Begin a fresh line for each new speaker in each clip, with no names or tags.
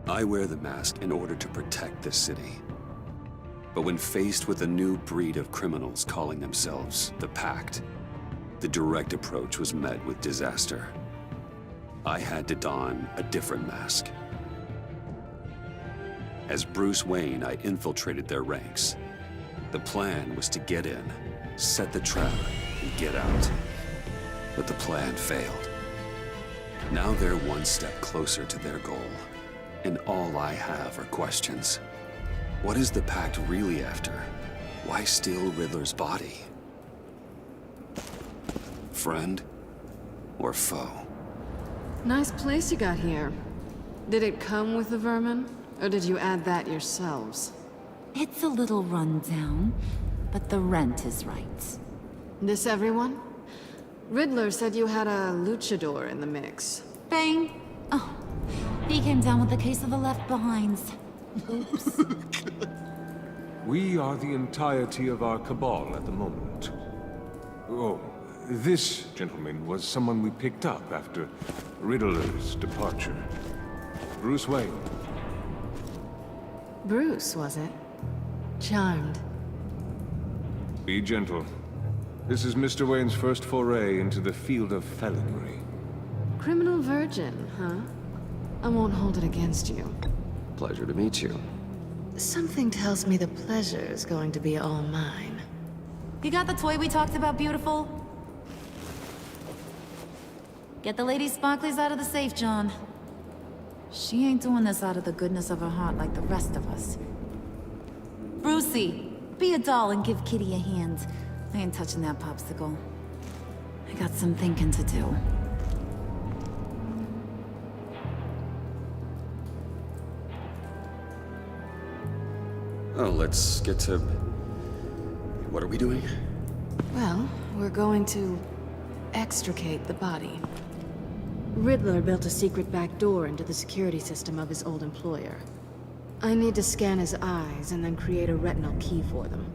I wear the mask in order to protect this city. But when faced with a new breed of criminals calling themselves the Pact, the direct approach was met with disaster. I had to don a different mask. As Bruce Wayne, I infiltrated their ranks. The plan was to get in, set the trap, and get out. But the plan failed. Now they're one step closer to their goal, and all I have are questions. What is the Pact really after? Why steal Riddler's body? Friend or foe?
Nice place you got here. Did it come with the vermin, or did you add that yourselves?
It's a little run down, but the rent is right.
This everyone? Riddler said you had a luchador in the mix.
Bang! Oh, he came down with a case of the left behinds. Oops.
We are the entirety of our cabal at the moment. Oh, this gentleman was someone we picked up after Riddler's departure. Bruce Wayne.
Bruce, was it? Charmed.
Be gentle. This is Mr. Wayne's first foray into the field of felonry.
Criminal virgin, huh? I won't hold it against you.
Pleasure to meet you.
Something tells me the pleasure is going to be all mine.
You got the toy we talked about, beautiful? Get the lady sparklies out of the safe, John. She ain't doing this out of the goodness of her heart like the rest of us. Brucey, be a doll and give Kitty a hand. I ain't touching that popsicle. I got some thinking to do.
Oh, let's get to... What are we doing?
Well, we're going to extricate the body. Riddler built a secret back door into the security system of his old employer. I need to scan his eyes and then create a retinal key for them.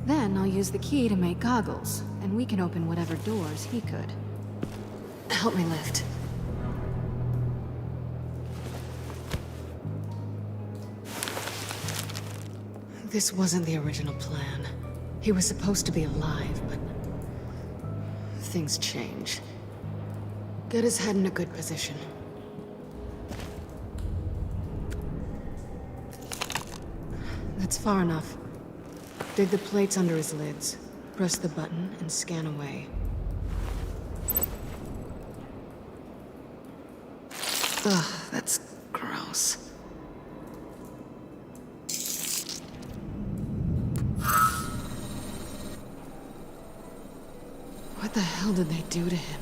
Then I'll use the key to make goggles, and we can open whatever doors he could. Help me lift. This wasn't the original plan. He was supposed to be alive, but... things change. Get his head in a good position. That's far enough. Dig the plates under his lids. Press the button and scan away. Ugh, that's gross. What the hell did they do to him?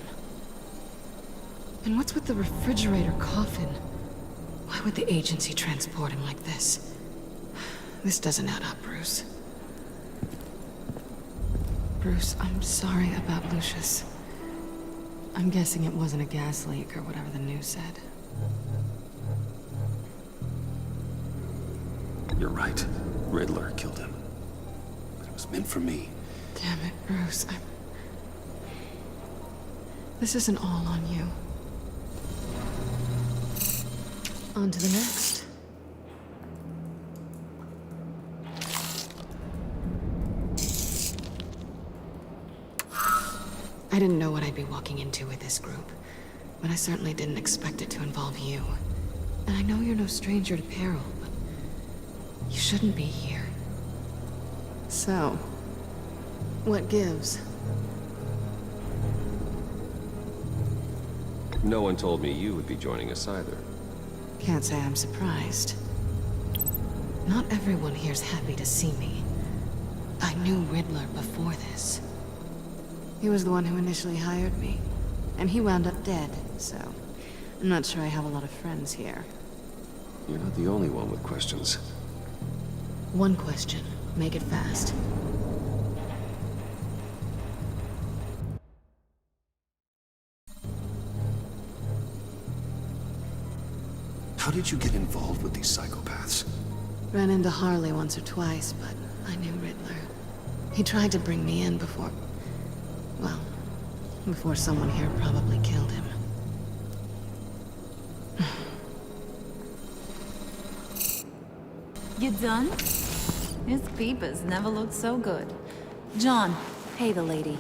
And what's with the refrigerator coffin? Why would the agency transport him like this? This doesn't add up, Bruce. Bruce, I'm sorry about Lucius. I'm guessing it wasn't a gas leak or whatever the news said.
You're right. Riddler killed him. But it was meant for me.
Damn it, Bruce. This isn't all on you. On to the next. I didn't know what I'd be walking into with this group, but I certainly didn't expect it to involve you. And I know you're no stranger to peril, but you shouldn't be here. So, what gives?
No one told me you would be joining us either.
Can't say I'm surprised. Not everyone here's happy to see me. I knew Riddler before this. He was the one who initially hired me, and he wound up dead, so I'm not sure I have a lot of friends here.
You're not the only one with questions.
One question. Make it fast.
How did you get involved with these psychopaths?
Ran into Harley once or twice, but I knew Riddler. He tried to bring me in before... well, before someone here probably killed him.
You done? His peepers never looked so good. John, pay the lady.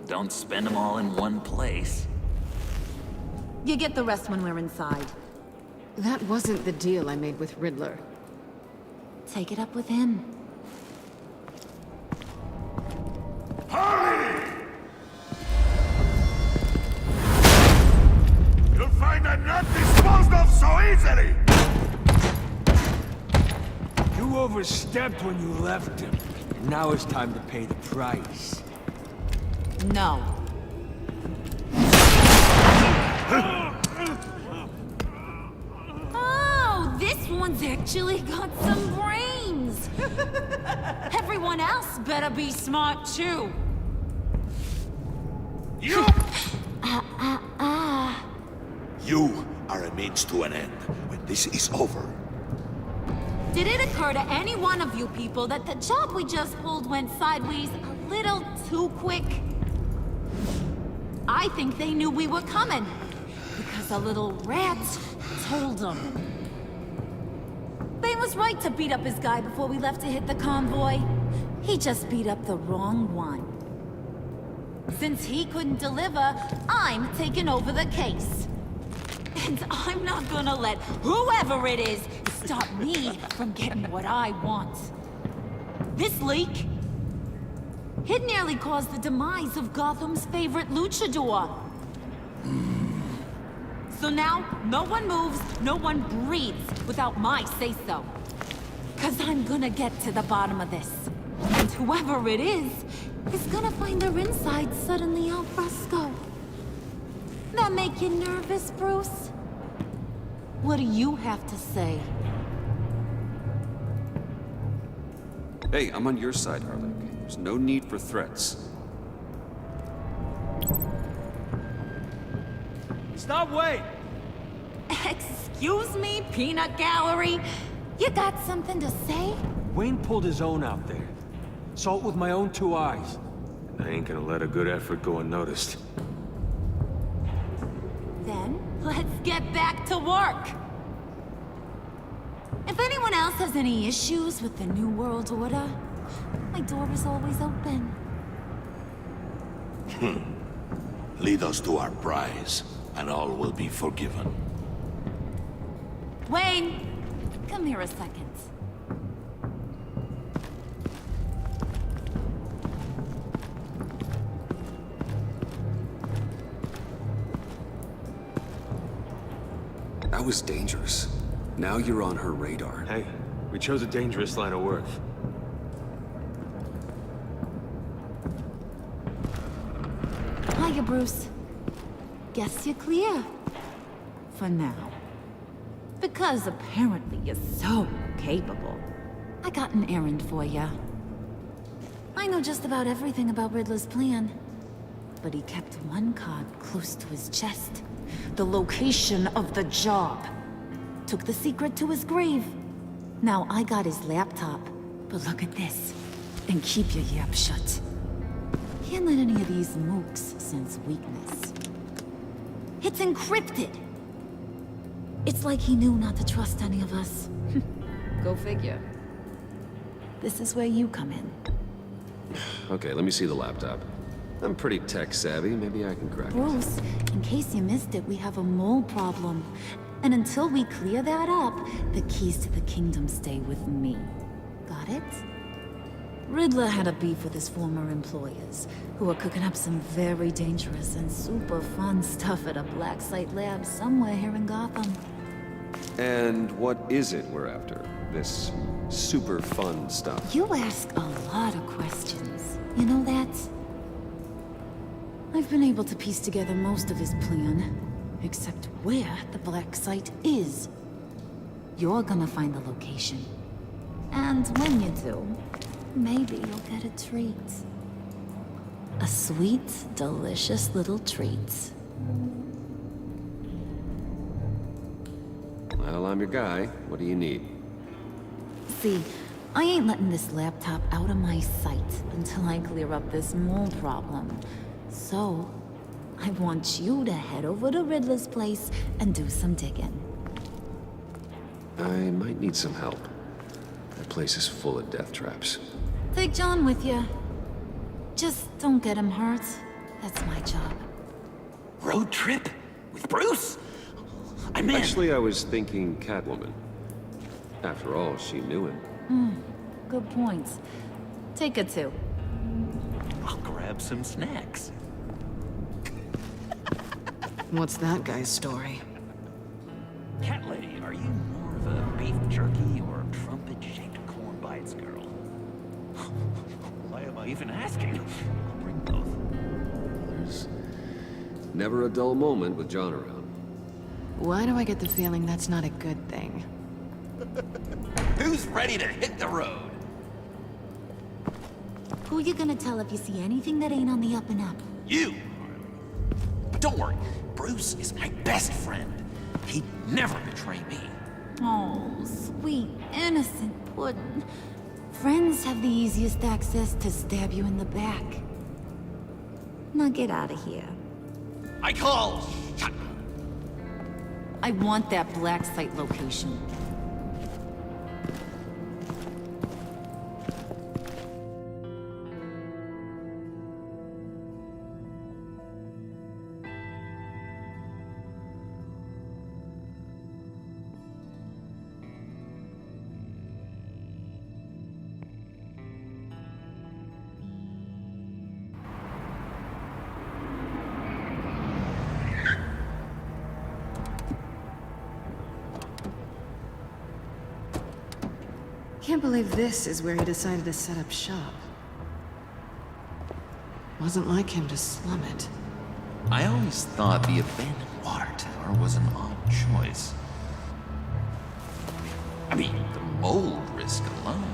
Don't spend them all in one place.
You get the rest when we're inside.
That wasn't the deal I made with Riddler.
Take it up with him.
You'll find I'm not disposed of so easily!
You overstepped when you left him. And now it's time to pay the price.
No. Oh, this one's actually got some brains. Everyone else better be smart too.
You! You are a means to an end. When this is over,
Did it occur to any one of you people that the job we just pulled went sideways a little too quick? I think they knew we were coming, because a little rat told them. They was right to beat up his guy before we left to hit the convoy. He just beat up the wrong one. Since he couldn't deliver, I'm taking over the case. And I'm not gonna let whoever it is stop me from getting what I want. This leak, it nearly caused the demise of Gotham's favorite luchador. So now, no one moves, no one breathes without my say-so. 'Cause I'm gonna get to the bottom of this. And whoever it is gonna find their inside suddenly al fresco. That make you nervous, Bruce? What do you have to say?
Hey, I'm on your side, Harley. There's no need for threats.
Stop, wait!
Excuse me, peanut gallery? You got something to say?
Wayne pulled his own out there. Saw it with my own 2 eyes.
I ain't gonna let a good effort go unnoticed.
Then, let's get back to work. If anyone else has any issues with the New World Order, my door is always open.
lead us to our prize, and all will be forgiven.
Wayne, come here a second.
That was dangerous. Now you're on her radar.
Hey, we chose a dangerous line of work.
Hiya, Bruce. Guess you're clear. For now. Because apparently you're so capable. I got an errand for ya. I know just about everything about Riddler's plan. But he kept one card close to his chest. The location of the job. Took the secret to his grave. Now I got his laptop. But look at this. And keep your yap shut. Can't let any of these mooks sense weakness. It's encrypted. It's like he knew not to trust any of us. Go figure. This is where you come in.
Okay, let me see the laptop. I'm pretty tech savvy. Maybe I can crack it.
Bruce, in case you missed it, we have a mole problem. And until we clear that up, the keys to the kingdom stay with me. Got it? Riddler had a beef with his former employers, who were cooking up some very dangerous and super fun stuff at a black site lab somewhere here in Gotham.
And what is it we're after? This super fun stuff?
You ask a lot of questions. You know that? I've been able to piece together most of his plan, except where the black site is. You're gonna find the location. And when you do, maybe you'll get a treat. A sweet, delicious little treat.
Well, I'm your guy. What do you need?
See, I ain't letting this laptop out of my sight until I clear up this mole problem. So, I want you to head over to Riddler's place and do some digging.
I might need some help. That place is full of death traps.
Take John with you. Just don't get him hurt. That's my job.
Road trip? With Bruce? I'm in.
Actually, I was thinking Catwoman. After all, she knew him.
Good points. Take it too.
I'll grab some snacks.
What's that guy's story?
Cat lady, are you more of a beef jerky or a trumpet-shaped corn bites girl? Why am I even asking? I'll bring both.
There's never a dull moment with John around.
Why do I get the feeling that's not a good thing?
Who's ready to hit the road?
Who you gonna tell if you see anything that ain't on the up and up?
You, Harley. But don't worry, Bruce is my best friend. He'd never betray me.
Oh, sweet, innocent puddin'. Friends have the easiest access to stab you in the back. Now get out of here.
I call shot.
I want that black site location.
Can't believe this is where he decided to set up shop. Wasn't like him to slum it.
I always thought the abandoned water tower was an odd choice. I mean, the mold risk alone.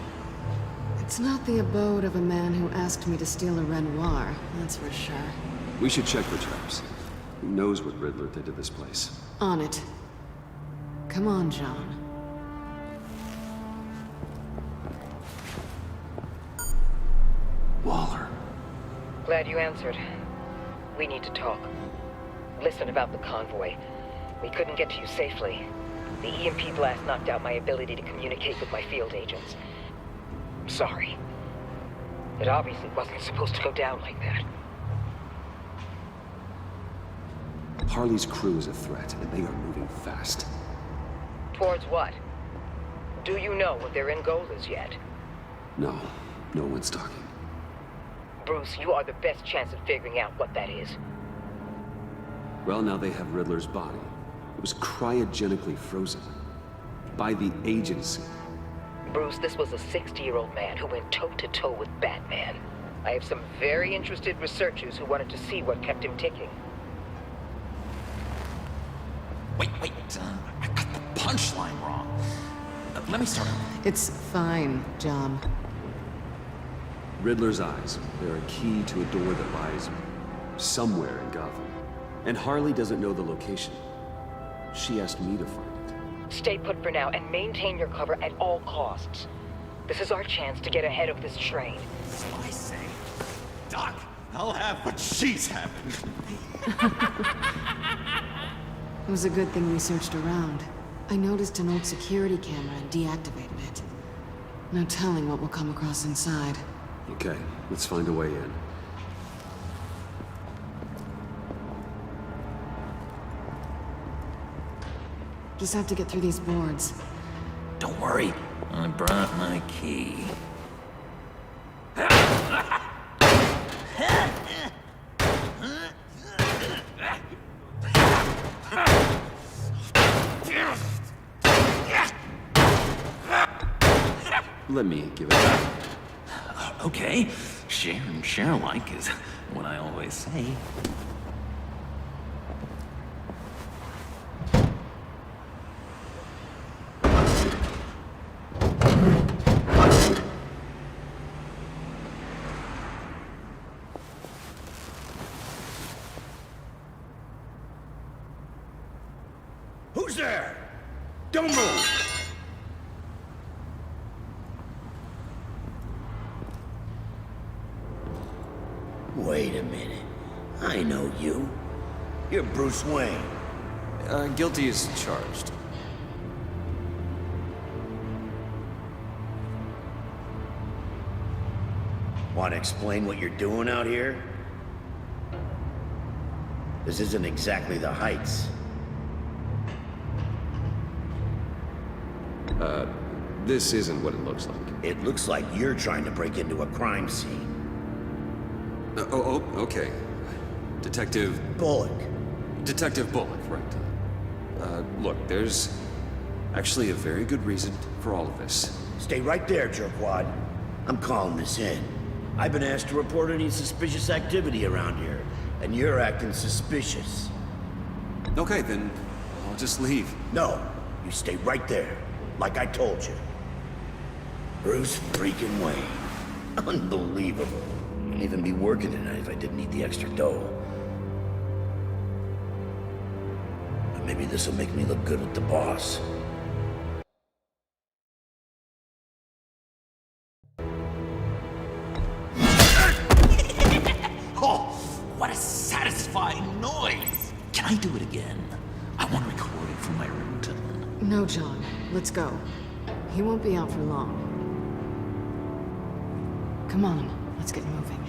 It's not the abode of a man who asked me to steal a Renoir, that's for sure.
We should check for traps. Who knows what Riddler did to this place?
On it. Come on, John.
Waller.
Glad you answered. We need to talk. Listen about the convoy. We couldn't get to you safely. The EMP blast knocked out my ability to communicate with my field agents. I'm sorry. It obviously wasn't supposed to go down like that.
Harley's crew is a threat, and they are moving fast.
Towards what? Do you know what their end goal is yet?
No, no one's talking.
Bruce, you are the best chance at figuring out what that is.
Well, now they have Riddler's body. It was cryogenically frozen. By the agency.
Bruce, this was a 60-year-old man who went toe-to-toe with Batman. I have some very interested researchers who wanted to see what kept him ticking.
Wait, I got the punchline wrong. Let me start.
It's fine, John.
Riddler's eyes. They're a key to a door that lies somewhere in Gotham. And Harley doesn't know the location. She asked me to find it.
Stay put for now and maintain your cover at all costs. This is our chance to get ahead of this train.
So I say, Doc, I'll have what she's having.
It was a good thing we searched around. I noticed an old security camera and deactivated it. No telling what we'll come across inside.
Okay, let's find a way in.
Just have to get through these boards.
Don't worry, I brought my key.
Let me give it back.
Okay, share and share alike is what I always say.
Who's there? Don't move!
Wait a minute. I know you. You're Bruce Wayne.
Guilty as charged.
Want to explain what you're doing out here? This isn't exactly the Heights.
This isn't what it looks like.
It looks like you're trying to break into a crime scene.
Okay. Detective
Bullock.
Bullock, right. Look, there's actually a very good reason for all of this.
Stay right there, jerkwad. I'm calling this in. I've been asked to report any suspicious activity around here, and you're acting suspicious.
Okay, then I'll just leave.
No, you stay right there, like I told you. Bruce freaking Wayne. Unbelievable. I'd even be working tonight if I didn't need the extra dough. But maybe this will make me look good with the boss.
Oh, what a satisfying noise! Can I do it again? I want to record it for my ringtone.
No, John. Let's go. He won't be out for long. Come on, let's get moving.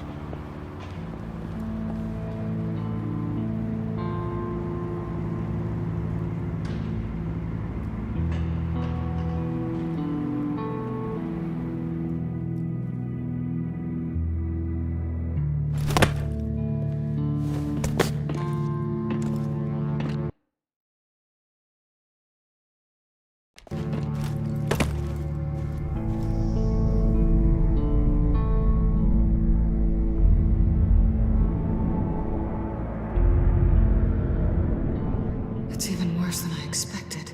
It's even worse than I expected.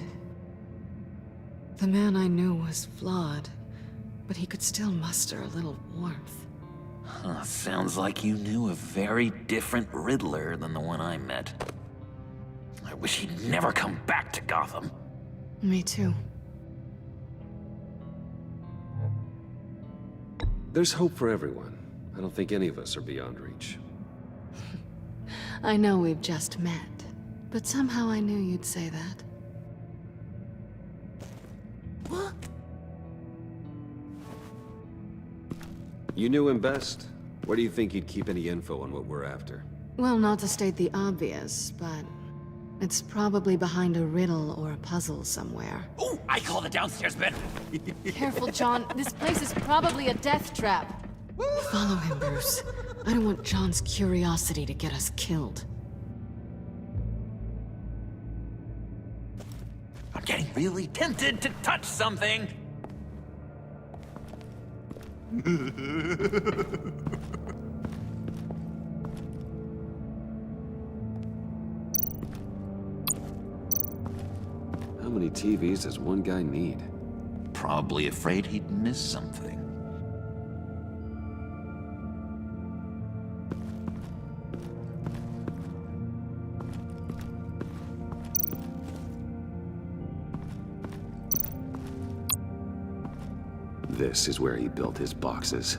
The man I knew was flawed, but he could still muster a little warmth.
Huh, sounds like you knew a very different Riddler than the one I met. I wish he'd never come back to Gotham.
Me too.
There's hope for everyone. I don't think any of us are beyond reach.
I know we've just met, but somehow I knew you'd say that.
What?
You knew him best. Where do you think he'd keep any info on what we're after?
Well, not to state the obvious, but it's probably behind a riddle or a puzzle somewhere.
Oh, I call the downstairs bedroom.
Careful, John. This place is probably a death trap. Follow him, Bruce. I don't want John's curiosity to get us killed.
I'm getting really tempted to touch something.
How many TVs does one guy need?
Probably afraid he'd miss something.
This is where he built his boxes.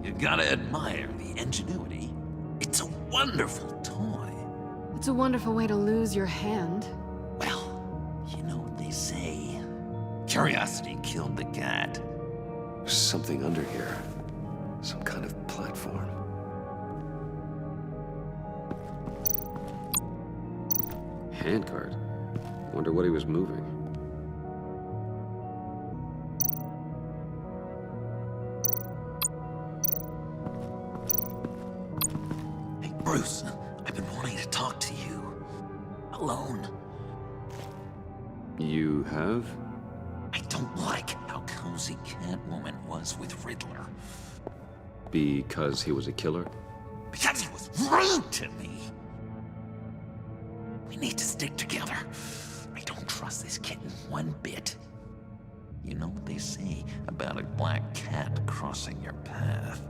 You gotta admire the ingenuity. It's a wonderful toy.
It's a wonderful way to lose your hand.
Well, you know what they say. Curiosity killed the cat.
There's something under here. Some kind of platform. Handcart. Wonder what he was moving.
Hey, Bruce, I've been wanting to talk to you. Alone.
You have?
I don't like how cozy Catwoman was with Riddler.
Because he was a killer?
Because he was rude to me. We need to stick together. I don't trust this kitten one bit. You know what they say about a black cat crossing your path?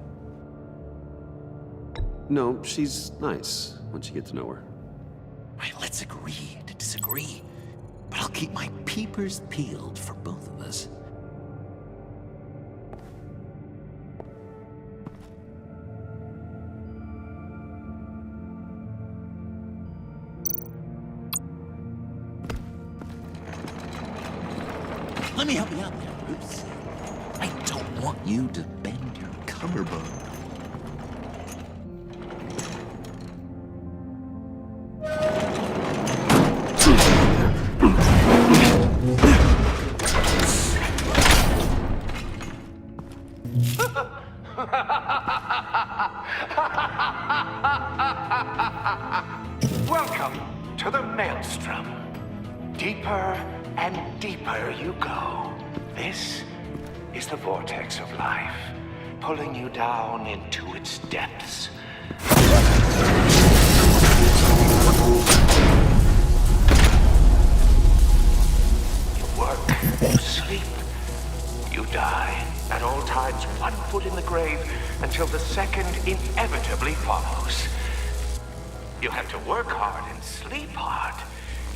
No, she's nice once you get to know her.
Right, let's agree to disagree. But I'll keep my peepers peeled for both of us. Let me help you out there, Bruce. I don't want you to bend your cummerbund.
Welcome to the Maelstrom. Deeper and deeper you go. This is the vortex of life, pulling you down into its depths. You work, you sleep, you die. At all times, 1 foot in the grave until the second inevitably follows. You have to work hard and sleep hard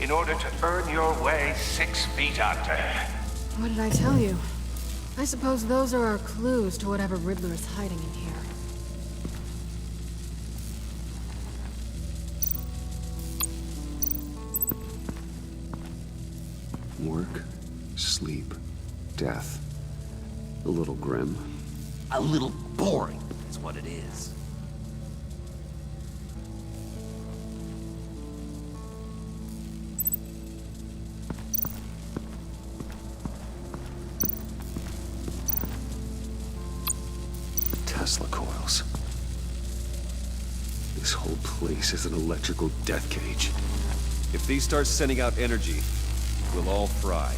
in order to earn your way 6 feet under.
What did I tell you? I suppose those are our clues to whatever Riddler is hiding in here.
Work, sleep, death. A little grim.
A little boring, is what it is.
Tesla coils. This whole place is an electrical death cage.
If these start sending out energy, we'll all fry.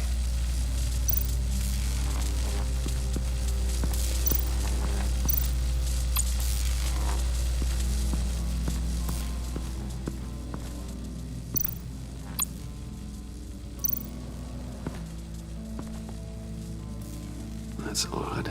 That's odd.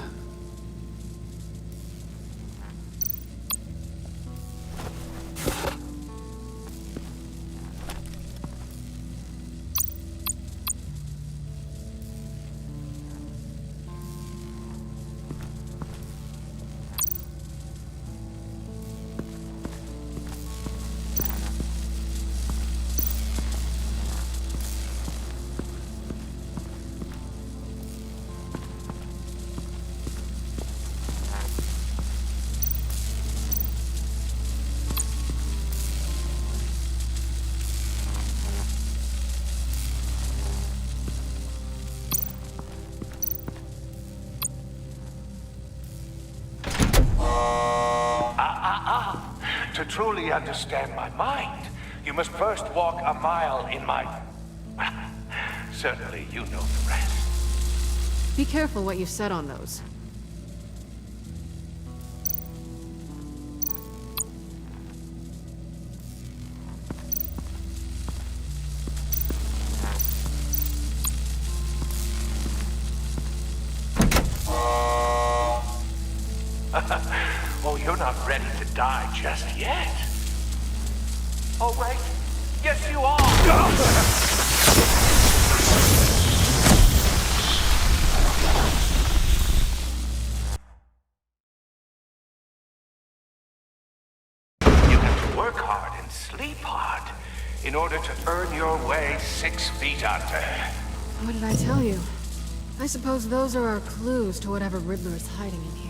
To truly understand my mind, you must first walk a mile in my... Certainly you know the rest.
Be careful what you said on those.
Oh, you're not ready to die just yet. Oh, wait. Yes, you are. You have to work hard and sleep hard in order to earn your way 6 feet under.
What did I tell you? I suppose those are our clues to whatever Riddler is hiding in here.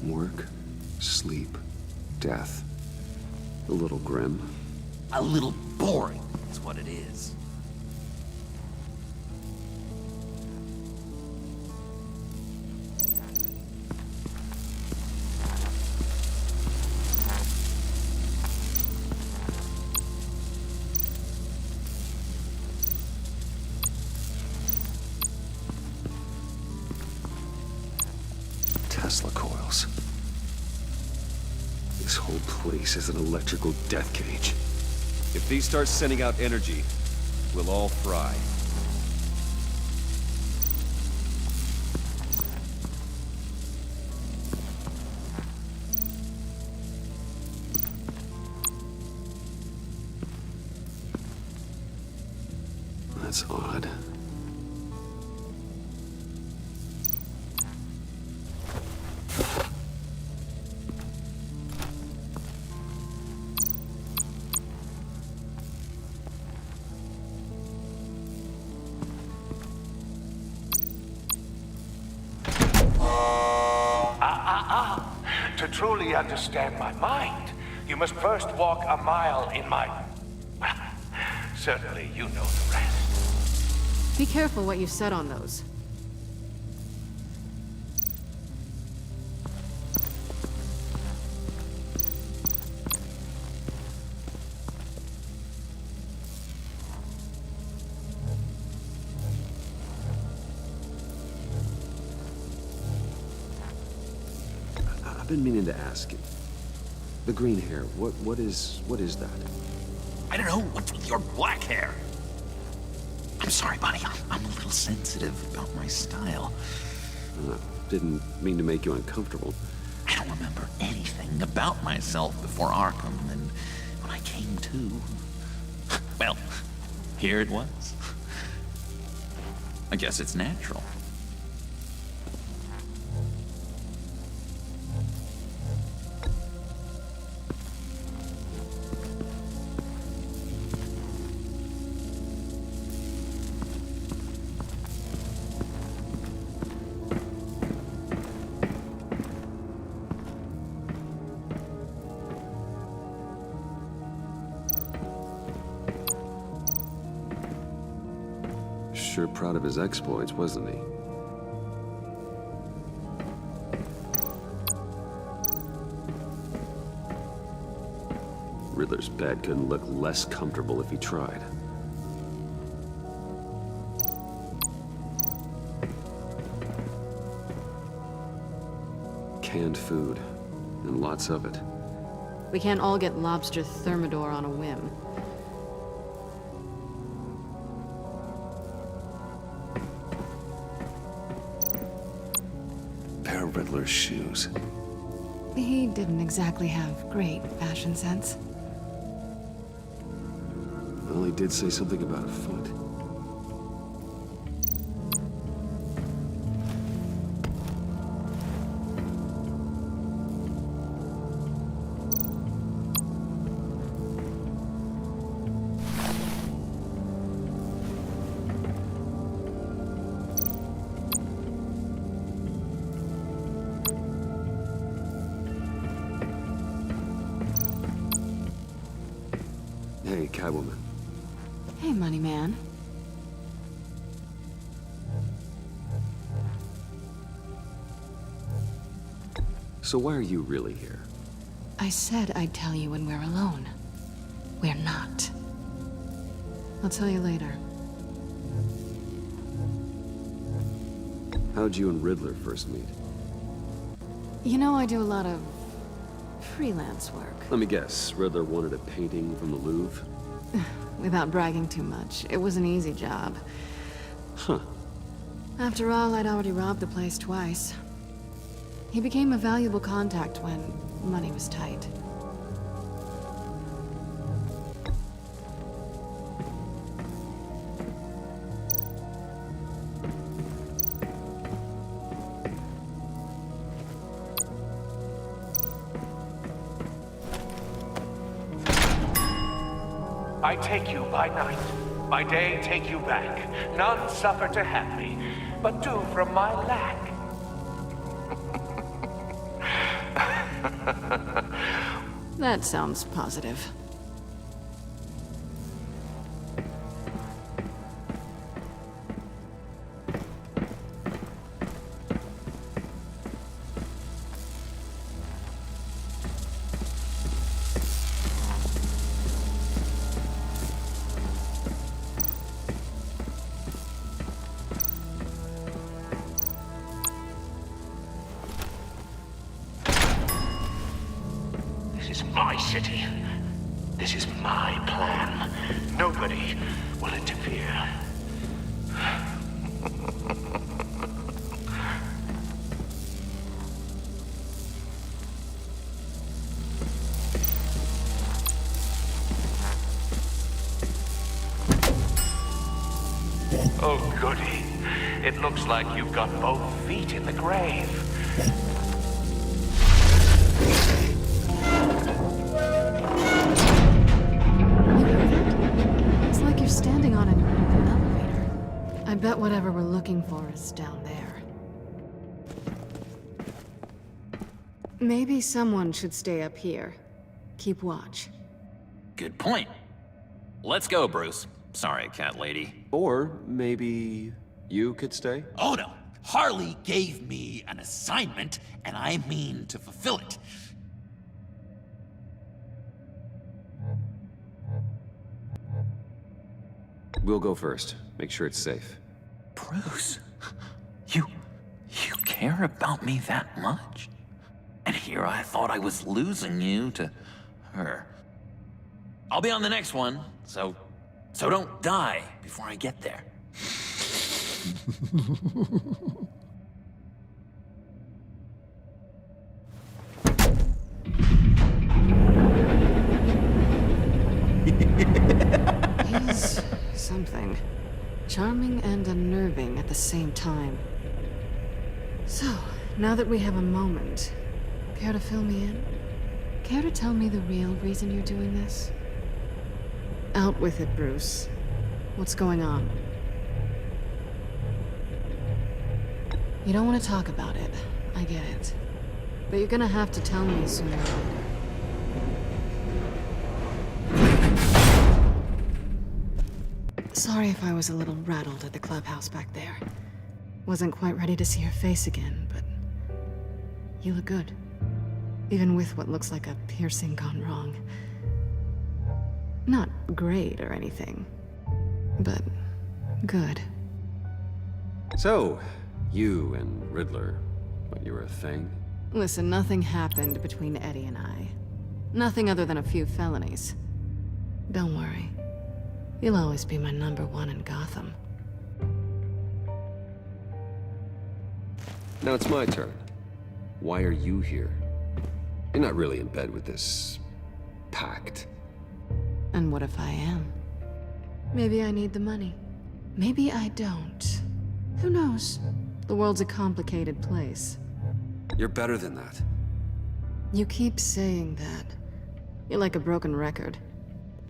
Work, sleep, death. A little grim.
A little boring, is what it is.
Tesla coils. This whole place is an electrical death cage.
If these start sending out energy, we'll all fry.
That's odd.
To truly understand my mind, you must first walk a mile in my... Well, certainly you know the rest.
Be careful what you said on those.
I've been meaning to ask you. The green hair, what is that?
I don't know, what's with your black hair? I'm sorry, buddy, I'm a little sensitive about my style.
Didn't mean to make you uncomfortable.
I don't remember anything about myself before Arkham, and when I came to... Well, here it was. I guess it's natural.
Sure proud of his exploits, wasn't he? Riddler's bed couldn't look less comfortable if he tried. Canned food, and lots of it.
We can't all get lobster thermidor on a whim.
Pair of Riddler's shoes.
He didn't exactly have great fashion sense.
Well, he did say something about a foot. Hey, Catwoman.
Hey, money man.
So why are you really here?
I said I'd tell you when we're alone. We're not. I'll tell you later.
How'd you and Riddler first meet?
You know, I do a lot of freelance work.
Let me guess, Riddler wanted a painting from the Louvre?
Without bragging too much, it was an easy job.
Huh.
After all, I'd already robbed the place twice. He became a valuable contact when money was tight.
I take you by night, by day take you back. None suffer to have me, but do from my lack.
That sounds positive.
This is my city. This is my plan. Nobody will interfere. Oh, goody. It looks like you've got both feet in the grave.
It's like you're standing on an elevator. I bet whatever we're looking for is down there. Maybe someone should stay up here. Keep watch.
Good point. Let's go, Bruce. Sorry, cat lady.
Or maybe you could stay?
Oh no! Harley gave me an assignment, and I mean to fulfill it.
We'll go first. Make sure it's safe.
Bruce, you care about me that much? And here I thought I was losing you to her. I'll be on the next one, so don't die before I get there.
He's something. Charming and unnerving at the same time. So, now that we have a moment, care to fill me in? Care to tell me the real reason you're doing this? Out with it, Bruce. What's going on? You don't want to talk about it. I get it. But you're gonna have to tell me sooner or later. Sorry if I was a little rattled at the clubhouse back there. Wasn't quite ready to see your face again, but you look good. Even with what looks like a piercing gone wrong. Not great or anything, but good.
So, you and Riddler, what, you were a thing?
Listen, nothing happened between Eddie and I. Nothing other than a few felonies. Don't worry. You'll always be my #1 in Gotham.
Now it's my turn. Why are you here? You're not really in bed with this pact.
And what if I am? Maybe I need the money. Maybe I don't. Who knows? The world's a complicated place.
You're better than that.
You keep saying that. You're like a broken record.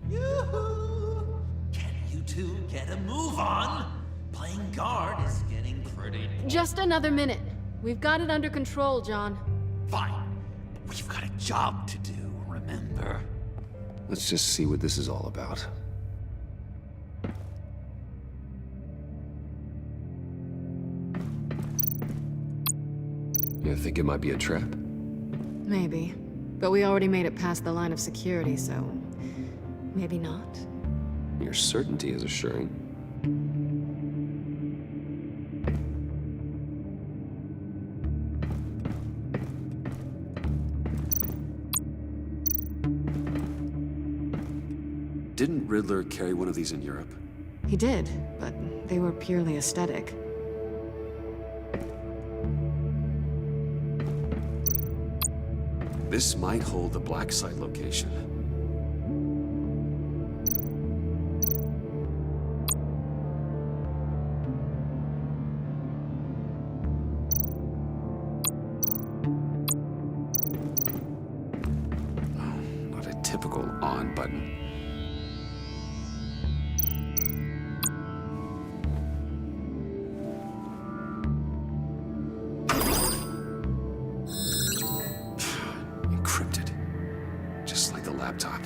Yoo-hoo! Can you two get a move on? Playing guard is getting pretty...
Just another minute. We've got it under control, John.
Fine. We've got a job to do, remember?
Let's just see what this is all about. You think it might be a trap?
Maybe. But we already made it past the line of security, so... maybe not.
Your certainty is assuring. Didn't Riddler carry one of these in Europe?
He did, but they were purely aesthetic.
This might hold the black site location. Oh, not a typical on button. Laptop.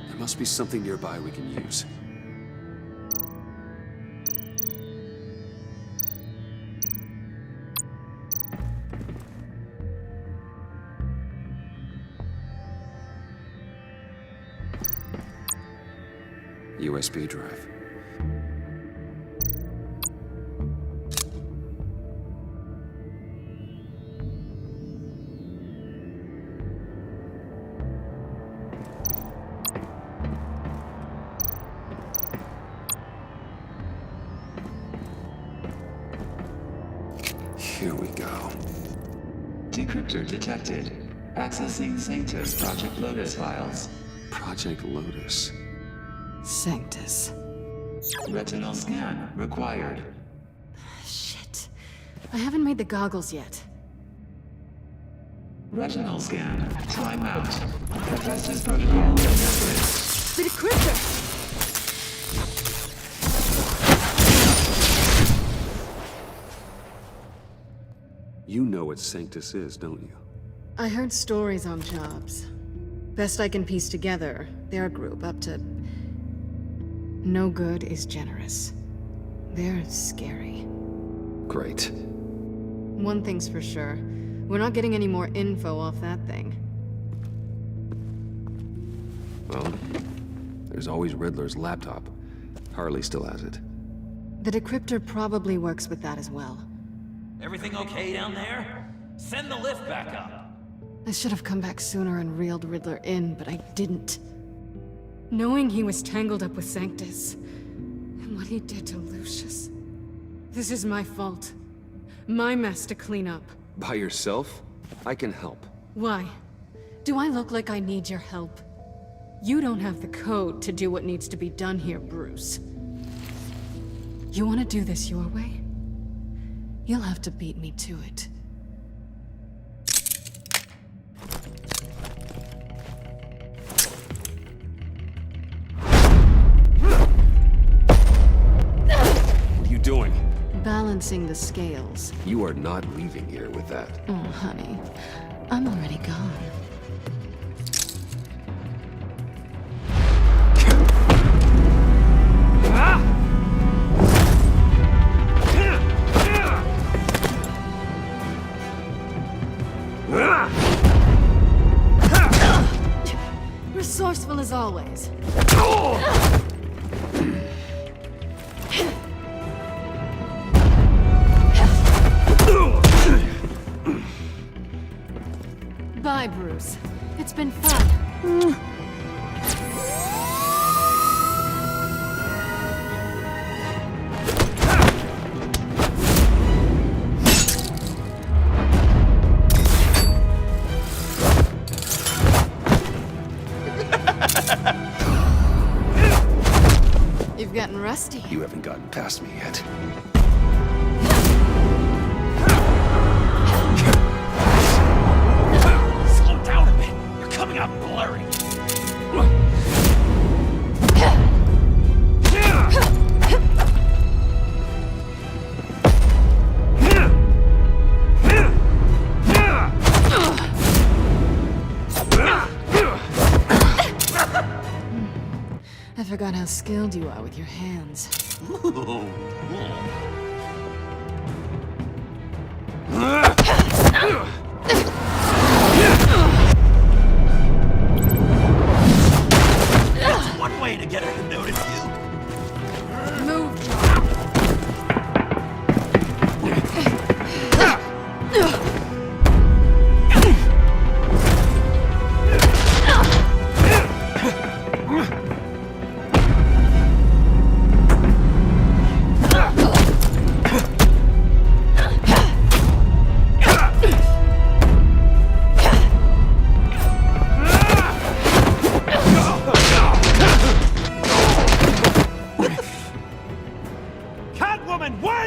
There must be something nearby we can use. USB drive. Here we go.
Decryptor detected. Accessing Sanctus Project Lotus files.
Project Lotus.
Sanctus.
Retinal scan required.
Shit. I haven't made the goggles yet.
Retinal scan. Timeout. Hephaestus protocol detected.
The decryptor!
You know what Sanctus is, don't you?
I heard stories on jobs. Best I can piece together, their group up to... No good is generous. They're scary.
Great.
One thing's for sure. We're not getting any more info off that thing.
Well, there's always Riddler's laptop. Harley still has it.
The decryptor probably works with that as well.
Everything okay down there? Send the lift back up.
I should have come back sooner and reeled Riddler in, but I didn't. Knowing he was tangled up with Sanctus, and what he did to Lucius. This is my fault. My mess to clean up.
By yourself? I can help.
Why? Do I look like I need your help? You don't have the code to do what needs to be done here, Bruce. You want to do this your way? You'll have to beat me to it.
What are you doing?
Balancing the scales.
You are not leaving here with that.
Oh, honey. I'm already gone. Resourceful as always. Bye, Bruce. It's been fun. You've gotten rusty.
You haven't gotten past me yet.
Slow down a bit. You're coming out blurry.
I forgot how skilled you are with your hands.
That's one way to get her to notice you.
Move, John.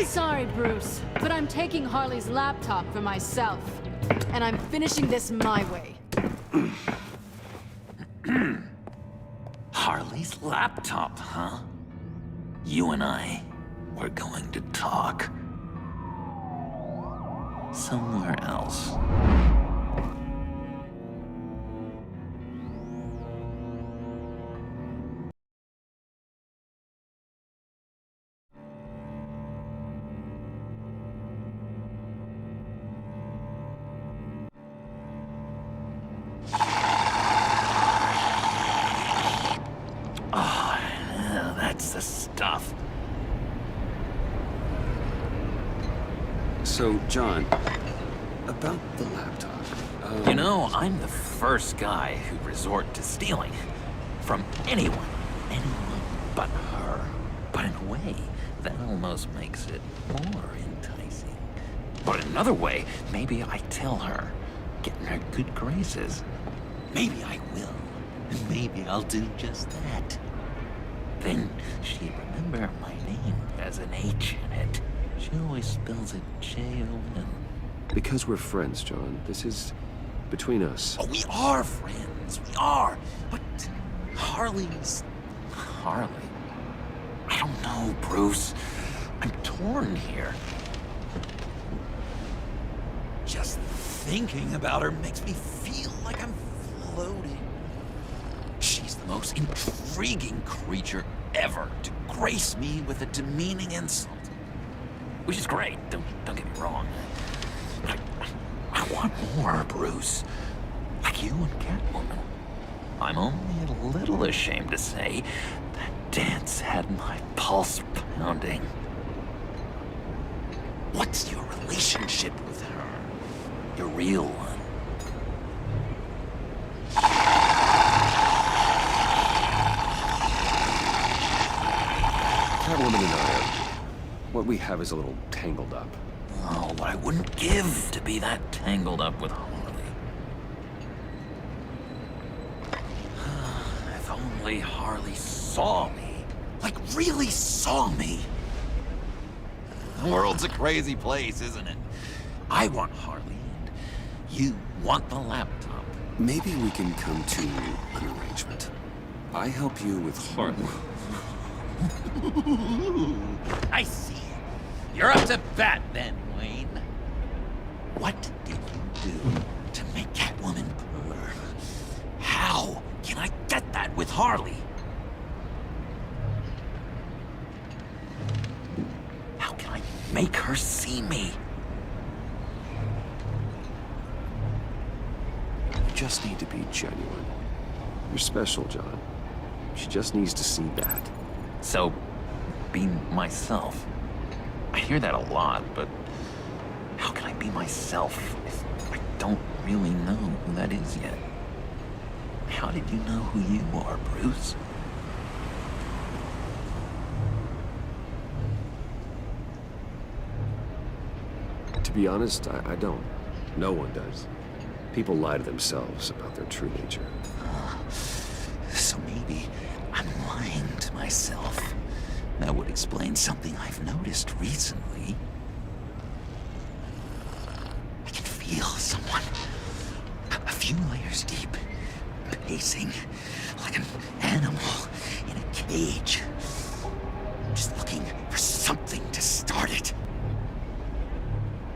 Sorry, Bruce, but I'm taking Harley's laptop for myself. And I'm finishing this my way.
Harley's laptop, huh? You and I, we're going to talk. Somewhere else. That's the stuff.
So, John, about the laptop.
You know, I'm the first guy who'd resort to stealing. From anyone but her. But in a way, that almost makes it more enticing. But in another way, maybe I tell her, get in her good graces. Maybe I will. And maybe I'll do just that. Then she'd remember my name as an H in it. She always spells it J-O-N.
Because we're friends, John. This is between us.
Oh, we are friends. We are. But Harley's... Harley? I don't know, Bruce. I'm torn here. Just thinking about her makes me feel like I'm floating. She's the most intriguing creature ever to grace me with a demeaning insult. Which is great, don't get me wrong. But I want more, Bruce. Like you and Catwoman. I'm only a little ashamed to say that dance had my pulse pounding. What's your relationship with her? Your real one?
Catwoman and I, what we have is a little tangled up.
Oh, what I wouldn't give to be that tangled up with Harley. If only Harley saw me. Like, really saw me. The world's a crazy place, isn't it? I want Harley, and you want the laptop.
Maybe we can come to an arrangement. I help you with Harley.
I see. You're up to bat then, Wayne. What did you do to make Catwoman purr? How can I get that with Harley? How can I make her see me?
You just need to be genuine. You're special, John. She just needs to see that.
So, be myself. I hear that a lot, but how can I be myself if I don't really know who that is yet? How did you know who you are, Bruce?
To be honest, I don't. No one does. People lie to themselves about their true nature.
So maybe I'm lying to myself. That would explain something I've noticed recently. I can feel someone a few layers deep, pacing like an animal in a cage. Just looking for something to start it.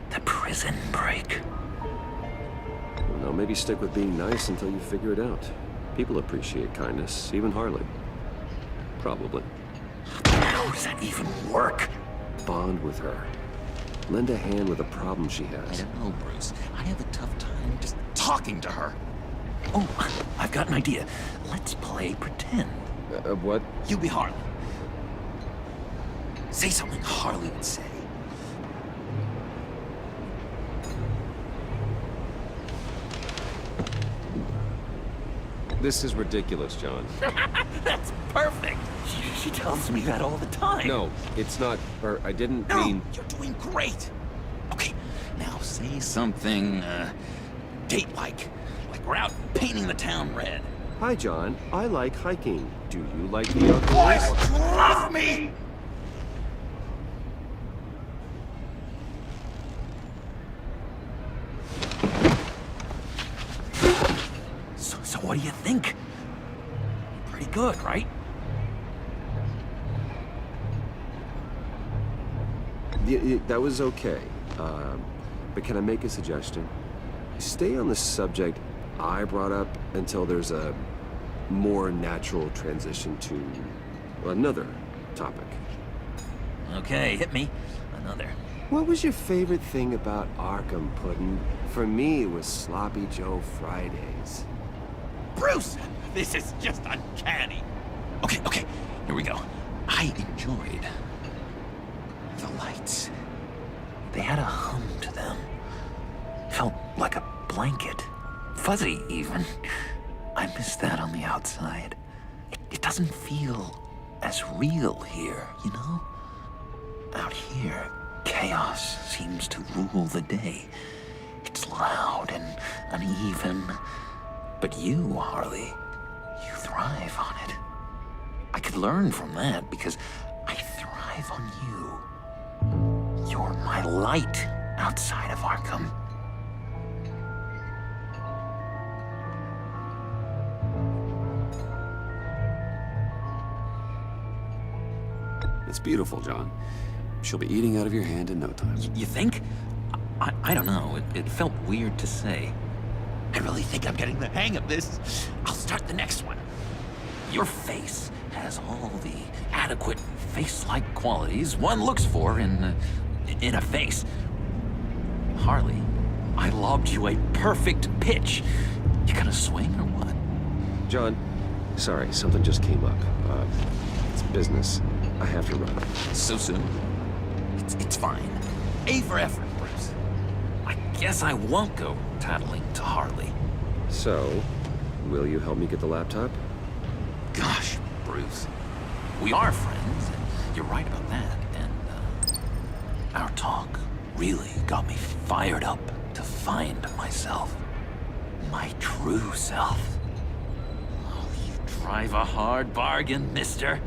The prison break.
Well, maybe stick with being nice until you figure it out. People appreciate kindness, even Harley. Probably.
How does that even work?
Bond with her. Lend a hand with a problem she has.
I don't know, Bruce. I have a tough time just talking to her. Oh, I've got an idea. Let's play pretend.
What?
You be Harley. Say something Harley would say.
This is ridiculous, John.
That's perfect. She tells me that all the time.
No, it's not, or I didn't
No,
mean...
you're doing great. Okay, now say something, date-like. Like we're out painting the town red.
Hi, John. I like hiking. Do you like the outdoors?
Love me! So what do you think? Pretty good, right?
Yeah, that was okay. But can I make a suggestion? Stay on the subject I brought up until there's a more natural transition to another topic.
Okay, hit me. Another.
What was your favorite thing about Arkham, Puddin'? For me, it was Sloppy Joe Fridays.
Bruce! This is just uncanny. Okay, here we go. I enjoyed the lights. They had a hum to them. Felt like a blanket. Fuzzy, even. I miss that on the outside. It doesn't feel as real here, you know? Out here, chaos seems to rule the day. It's loud and uneven. But you, Harley, you thrive on it. I could learn from that because I thrive on you. You're my light outside of Arkham.
It's beautiful, John. She'll be eating out of your hand in no time.
You think? I don't know. It felt weird to say. I really think I'm getting the hang of this. I'll start the next one. Your face has all the adequate face-like qualities one looks for in a face. Harley, I lobbed you a perfect pitch. You gonna swing or what?
John, sorry, something just came up. It's business. I have to run.
So soon? It's fine. A for effort, Bruce. I guess I won't go tattling to Harley.
So, will you help me get the laptop?
Gosh, Bruce. We are friends, and you're right about that. And, our talk really got me fired up to find myself. My true self. Oh, you drive a hard bargain, mister.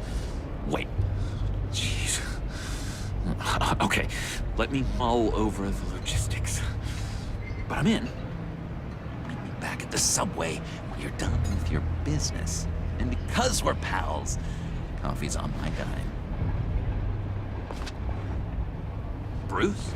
Wait. Jeez. Okay, let me mull over the logistics. But I'm in. Meet me back at the subway when you're done with your business. And because we're pals, coffee's on my dime. Bruce?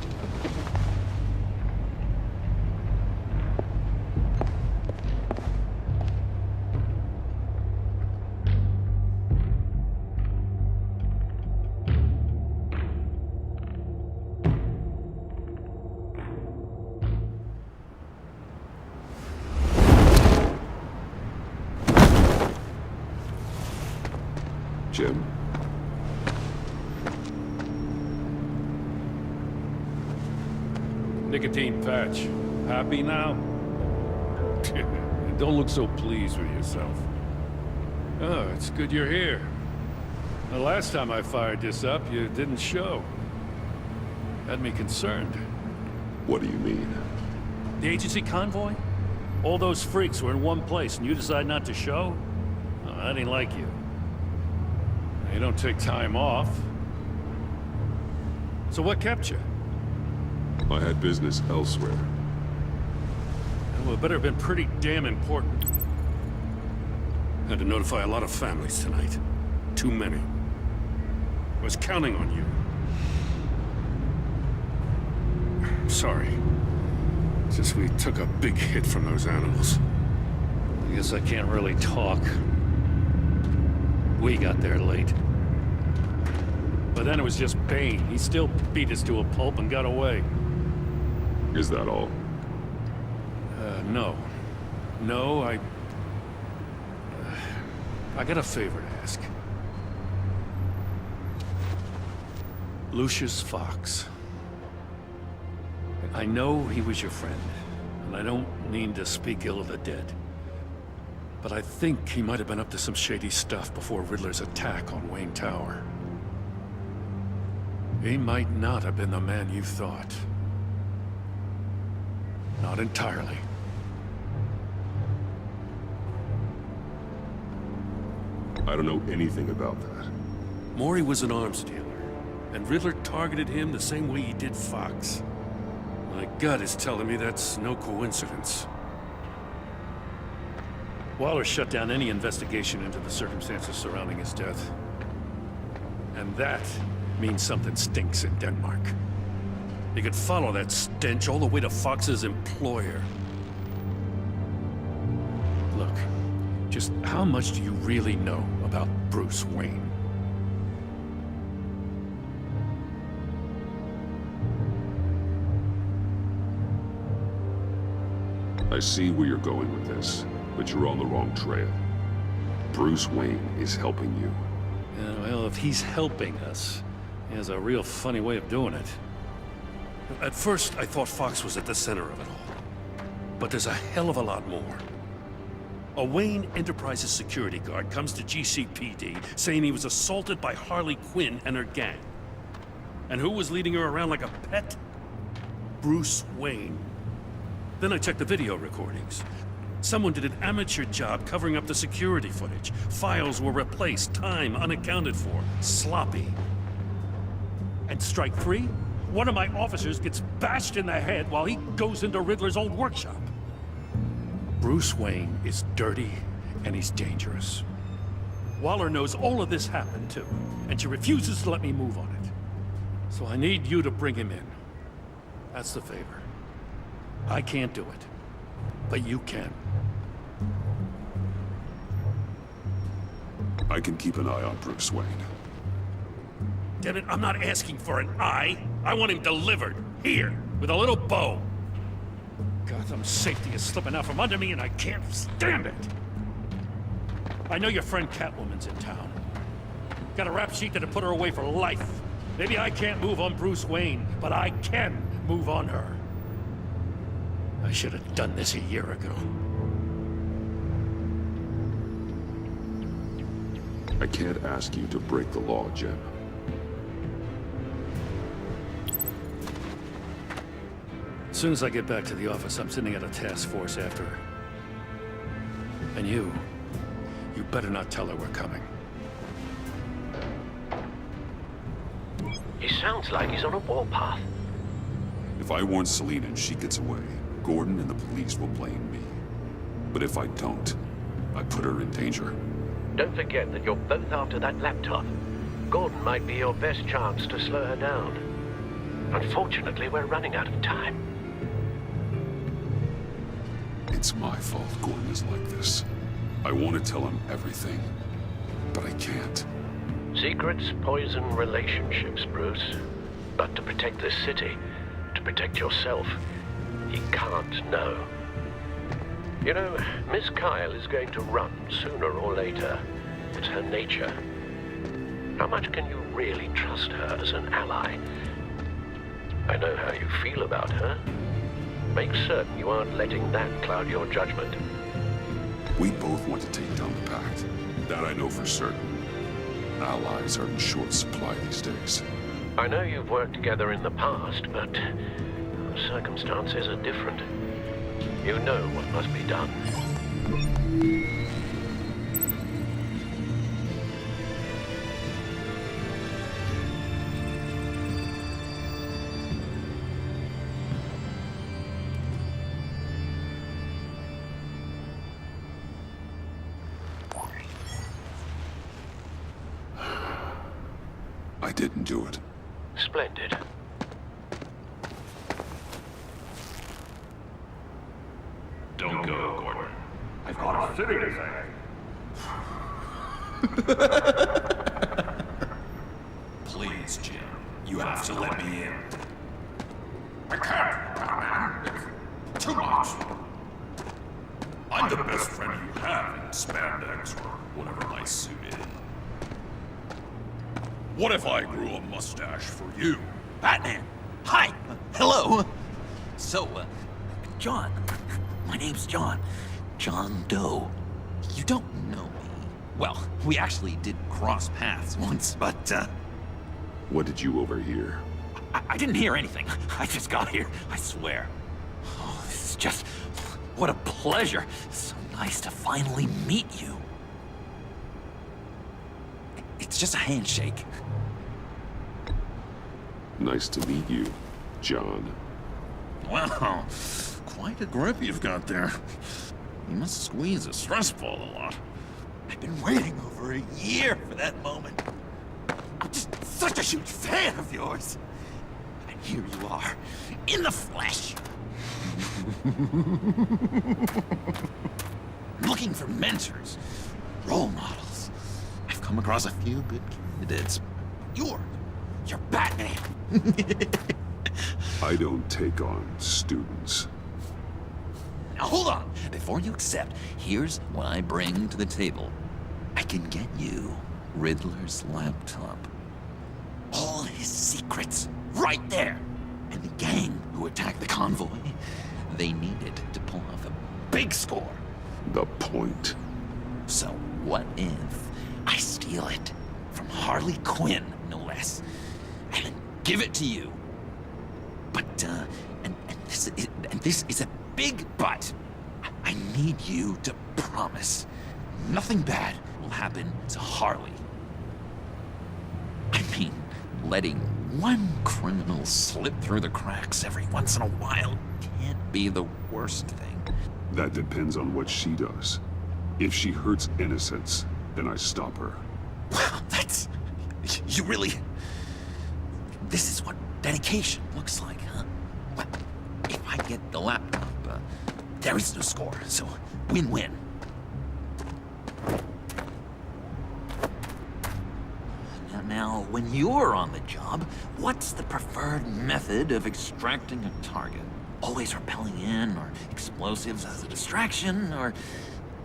Jim?
Nicotine patch. Happy now? Don't look so pleased with yourself. Oh, it's good you're here. The last time I fired this up, you didn't show. Had me concerned.
What do you mean?
The agency convoy? All those freaks were in one place and you decide not to show? Oh, I didn't like you. You don't take time off. So what kept you?
I had business elsewhere.
Well, it better have been pretty damn important. Had to notify a lot of families tonight. Too many. I was counting on you. Sorry. It's just we took a big hit from those animals. I guess I can't really talk. We got there late. But then it was just Bane. He still beat us to a pulp and got away.
Is that all?
No. No, I got a favor to ask. Lucius Fox. I know he was your friend, and I don't mean to speak ill of the dead. But I think he might have been up to some shady stuff before Riddler's attack on Wayne Tower. He might not have been the man you thought. Not entirely.
I don't know anything about that.
Maury was an arms dealer, and Riddler targeted him the same way he did Fox. My gut is telling me that's no coincidence. Waller shut down any investigation into the circumstances surrounding his death. And that means something stinks in Denmark. You could follow that stench all the way to Fox's employer. Look, just how much do you really know about Bruce Wayne?
I see where you're going with this, but you're on the wrong trail. Bruce Wayne is helping you.
Yeah, well, if he's helping us, he has a real funny way of doing it. At first, I thought Fox was at the center of it all. But there's a hell of a lot more. A Wayne Enterprises security guard comes to GCPD saying he was assaulted by Harley Quinn and her gang. And who was leading her around like a pet? Bruce Wayne. Then I checked the video recordings. Someone did an amateur job covering up the security footage. Files were replaced, time unaccounted for, sloppy. And strike three? One of my officers gets bashed in the head while he goes into Riddler's old workshop. Bruce Wayne is dirty and he's dangerous. Waller knows all of this happened too, and she refuses to let me move on it. So I need you to bring him in. That's the favor. I can't do it. But you can.
I can keep an eye on Bruce Wayne.
Damn it, I'm not asking for an eye. I want him delivered. Here, with a little bow. Gotham's safety is slipping out from under me and I can't stand it. I know your friend Catwoman's in town. Got a rap sheet that'll put her away for life. Maybe I can't move on Bruce Wayne, but I can move on her. I should have done this a year ago.
I can't ask you to break the law, Jim.
As soon as I get back to the office, I'm sending out a task force after her. And you better not tell her we're coming.
He sounds like he's on a warpath.
If I warn Selina and she gets away, Gordon and the police will blame me. But if I don't, I put her in danger.
Don't forget that you're both after that laptop. Gordon might be your best chance to slow her down. Unfortunately, we're running out of time.
It's my fault Gordon is like this. I want to tell him everything, but I can't.
Secrets poison relationships, Bruce. But to protect this city, to protect yourself, he can't know. You know, Miss Kyle is going to run sooner or later. It's her nature. How much can you really trust her as an ally? I know how you feel about her. Make certain you aren't letting that cloud your judgment.
We both want to take down the Pact. That I know for certain. Allies are in short supply these days.
I know you've worked together in the past, but circumstances are different. You know what must be done.
I didn't do it.
Splendid.
Don't go, Gordon. I've got a city to say. Please, Jim. You have to let me in. I can't, Batman. It's too much. I'm the best friend you have in spandex or whatever my suit is. What if I grew a mustache for you?
Batman! Hi! Hello! So, John. My name's John. John Doe. You don't know me. Well, we actually did cross paths once, but,
What did you overhear?
I didn't hear anything. I just got here, I swear. Oh, this is just... what a pleasure. So nice to finally meet you. It's just a handshake.
Nice to meet you, John.
Wow, quite a grip you've got there. You must squeeze a stress ball a lot.
I've been waiting over a year for that moment. I'm just such a huge fan of yours. And here you are, in the flesh. Looking for mentors, role models. I've come across a few good candidates. You're Batman.
I don't take on students.
Now hold on. Before you accept, here's what I bring to the table. I can get you Riddler's laptop. All his secrets, right there. And the gang who attacked the convoy, they needed to pull off a big score.
The point.
So what if I steal it from Harley Quinn, no less, and then give it to you? But, and this is a big but. I need you to promise nothing bad will happen to Harley. I mean, letting one criminal slip through the cracks every once in a while can't be the worst thing.
That depends on what she does. If she hurts innocents, then I stop her.
Wow, that's... you really... This is what dedication looks like, huh? Well, if I get the laptop. There is no score, so win-win. Now, when you're on the job, what's the preferred method of extracting a target? Always rappelling in, or explosives as a distraction, or...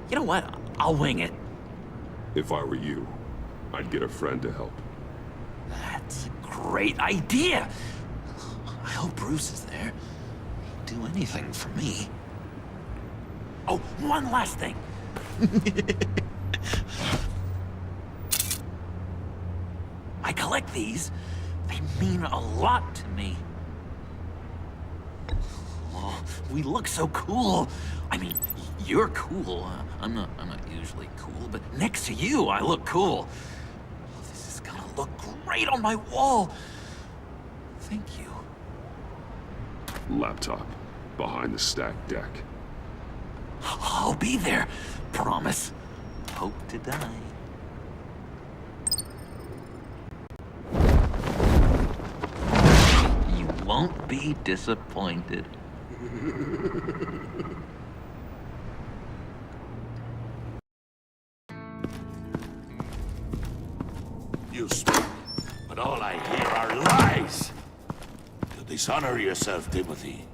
You know what? I'll wing it.
If I were you, I'd get a friend to help.
That's a great idea! I hope Bruce is there. He'd do anything for me. Oh, one last thing. I collect these. They mean a lot to me. Oh, we look so cool. I mean, you're cool. I'm not usually cool, but next to you, I look cool. This is gonna look great on my wall. Thank you.
Laptop. Behind the stacked deck.
I'll be there. Promise. Hope to die. You won't be disappointed.
You speak, but all I hear are lies. You dishonor yourself, Timothy.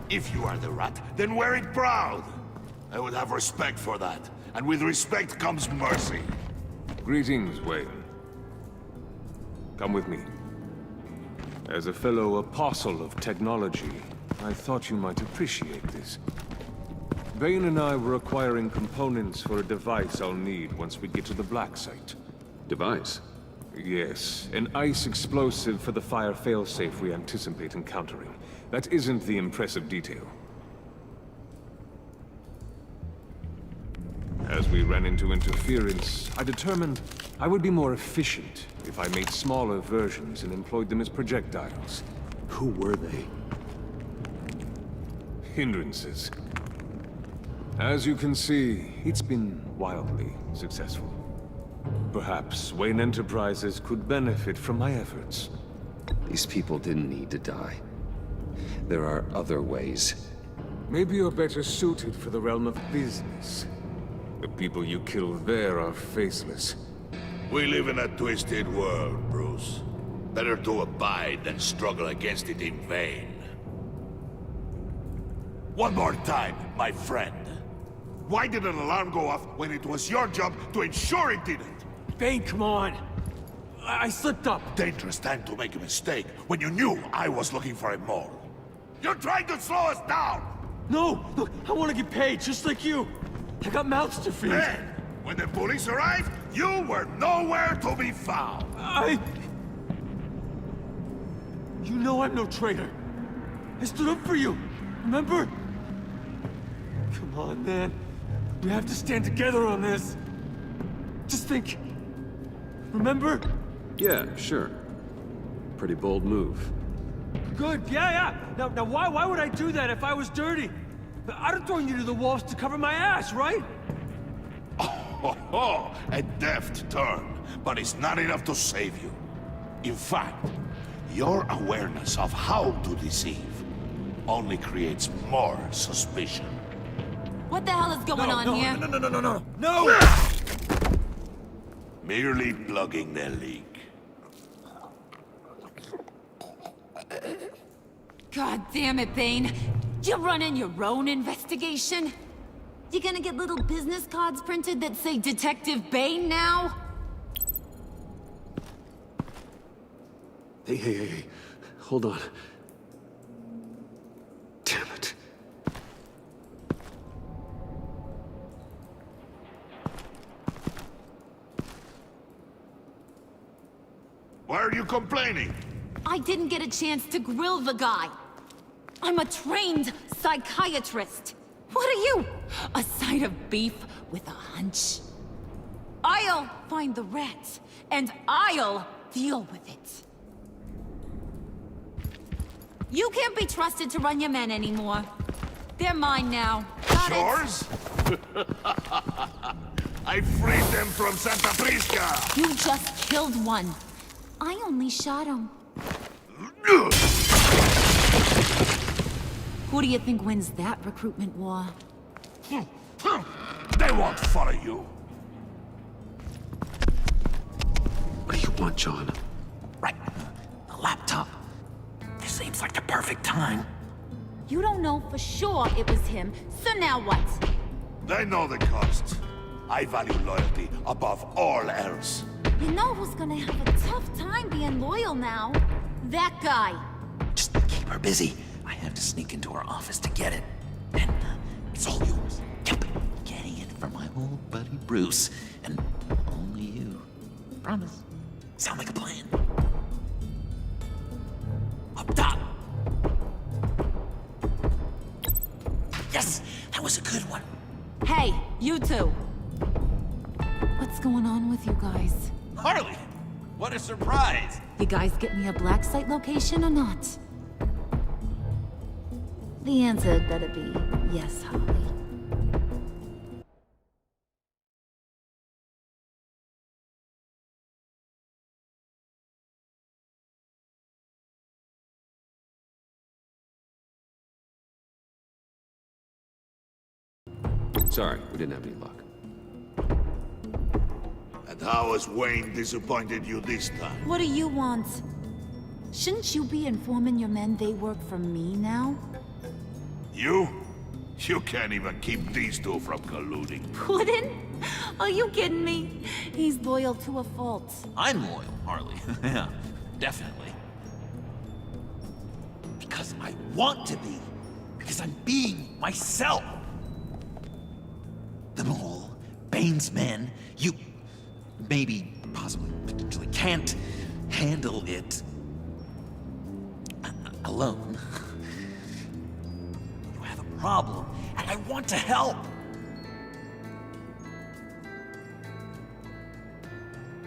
If you are the rat, then wear it proud. I would have respect for that, and with respect comes mercy.
Greetings, Wayne. Come with me. As a fellow apostle of technology, I thought you might appreciate this. Bane and I were acquiring components for a device I'll need once we get to the Black Site.
Device?
Yes, an ice explosive for the fire failsafe we anticipate encountering. That isn't the impressive detail. As we ran into interference, I determined I would be more efficient if I made smaller versions and employed them as projectiles.
Who were they?
Hindrances. As you can see, it's been wildly successful. Perhaps Wayne Enterprises could benefit from my efforts.
These people didn't need to die. There are other ways.
Maybe you're better suited for the realm of business. The people you killed there are faceless.
We live in a twisted world, Bruce. Better to abide than struggle against it in vain. One more time, my friend. Why did an alarm go off when it was your job to ensure it didn't?
Bane, come on. I slipped up.
Dangerous time to make a mistake when you knew I was looking for a mole. You're trying to slow us down!
No! Look, I want to get paid, just like you. I got mouths to feed.
Then, when the police arrived, you were nowhere to be found.
You know I'm no traitor. I stood up for you, remember? Come on, man. We have to stand together on this. Just think. Remember?
Yeah, sure. Pretty bold move.
Good, yeah. Now why would I do that if I was dirty? I'd have thrown you to the wolves to cover my ass, right?
Oh, a deft turn, but it's not enough to save you. In fact, your awareness of how to deceive only creates more suspicion.
What the hell is going on here?
No!
Merely plugging the leak.
God damn it, Bane. You're running your own investigation? You gonna get little business cards printed that say Detective Bane now?
Hey. Hold on. Damn it.
Why are you complaining?
I didn't get a chance to grill the guy. I'm a trained psychiatrist. What are you? A side of beef with a hunch? I'll find the rat, and I'll deal with it. You can't be trusted to run your men anymore. They're mine now. Got it?
Yours? I freed them from Santa Prisca!
You just killed one. I only shot him. Who do you think wins that recruitment war?
They won't follow you.
What do you want, John?
Right. A laptop. This seems like the perfect time.
You don't know for sure it was him, so now what?
They know the cost. I value loyalty above all else.
You know who's gonna have a tough time being loyal now? That guy.
Just keep her busy. I have to sneak into her office to get it. And it's all yours. Yep. Getting it from my old buddy Bruce. And only you. Promise. Sound like a plan. Up top. Yes! That was a good one.
Hey, you two. What's going on with you guys?
Harley! What a surprise!
You guys get me a black site location or not? The answer had better be yes, Holly.
Sorry, we didn't have any luck.
And how has Wayne disappointed you this time?
What do you want? Shouldn't you be informing your men they work for me now?
You? You can't even keep these two from colluding.
Puddin'? Are you kidding me? He's loyal to a fault.
I'm loyal, Harley. Yeah, definitely. Because I want to be. Because I'm being myself. The mole, Bane's men, you maybe, possibly, potentially can't handle it alone. You have a problem, and I want to help.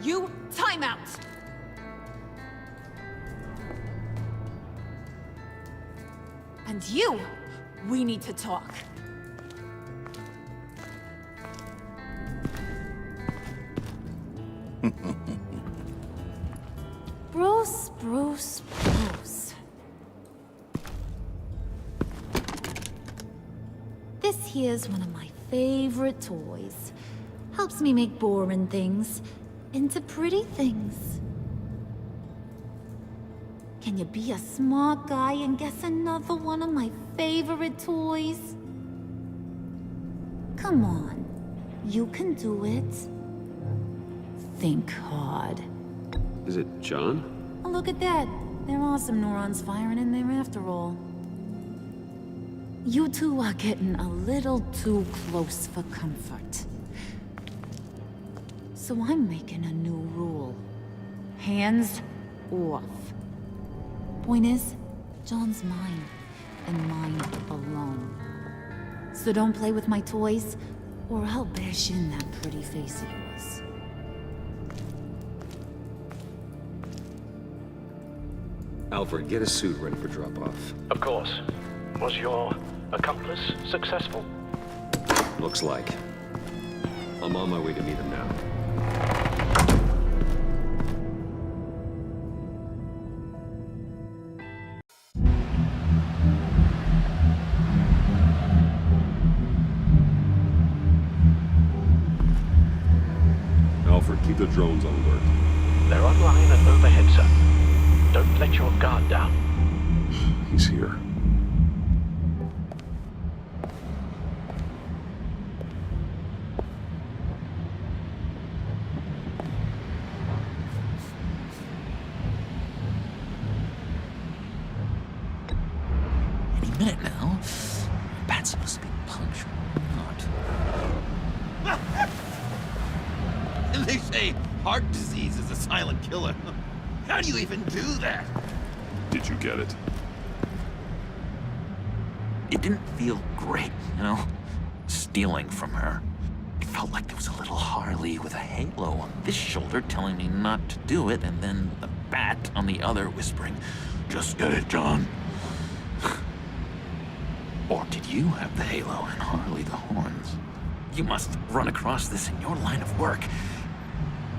You, time out! And you, we need to talk. Bruce. This here's one of my favorite toys. Helps me make boring things into pretty things. Can you be a smart guy and guess another one of my favorite toys? Come on, you can do it. Think hard.
Is it John?
Oh, look at that. There are some neurons firing in there after all. You two are getting a little too close for comfort. So I'm making a new rule. Hands off. Point is, John's mine, and mine alone. So don't play with my toys, or I'll bash in that pretty face of yours.
Alfred, get a suit ready for drop-off.
Of course. Was your accomplice successful?
Looks like. I'm on my way to meet him now.
Alfred, keep the drones on alert.
They're online and overhead, sir. Don't let your guard down.
He's here.
Any minute now. Bat's supposed to be punctual. Not. They say heart disease is a silent killer. How do you even do that?
Did you get it?
It didn't feel great, you know? Stealing from her. It felt like there was a little Harley with a halo on this shoulder telling me not to do it, and then the bat on the other whispering, "Just get it, John." Or did you have the halo and Harley the horns? You must run across this in your line of work.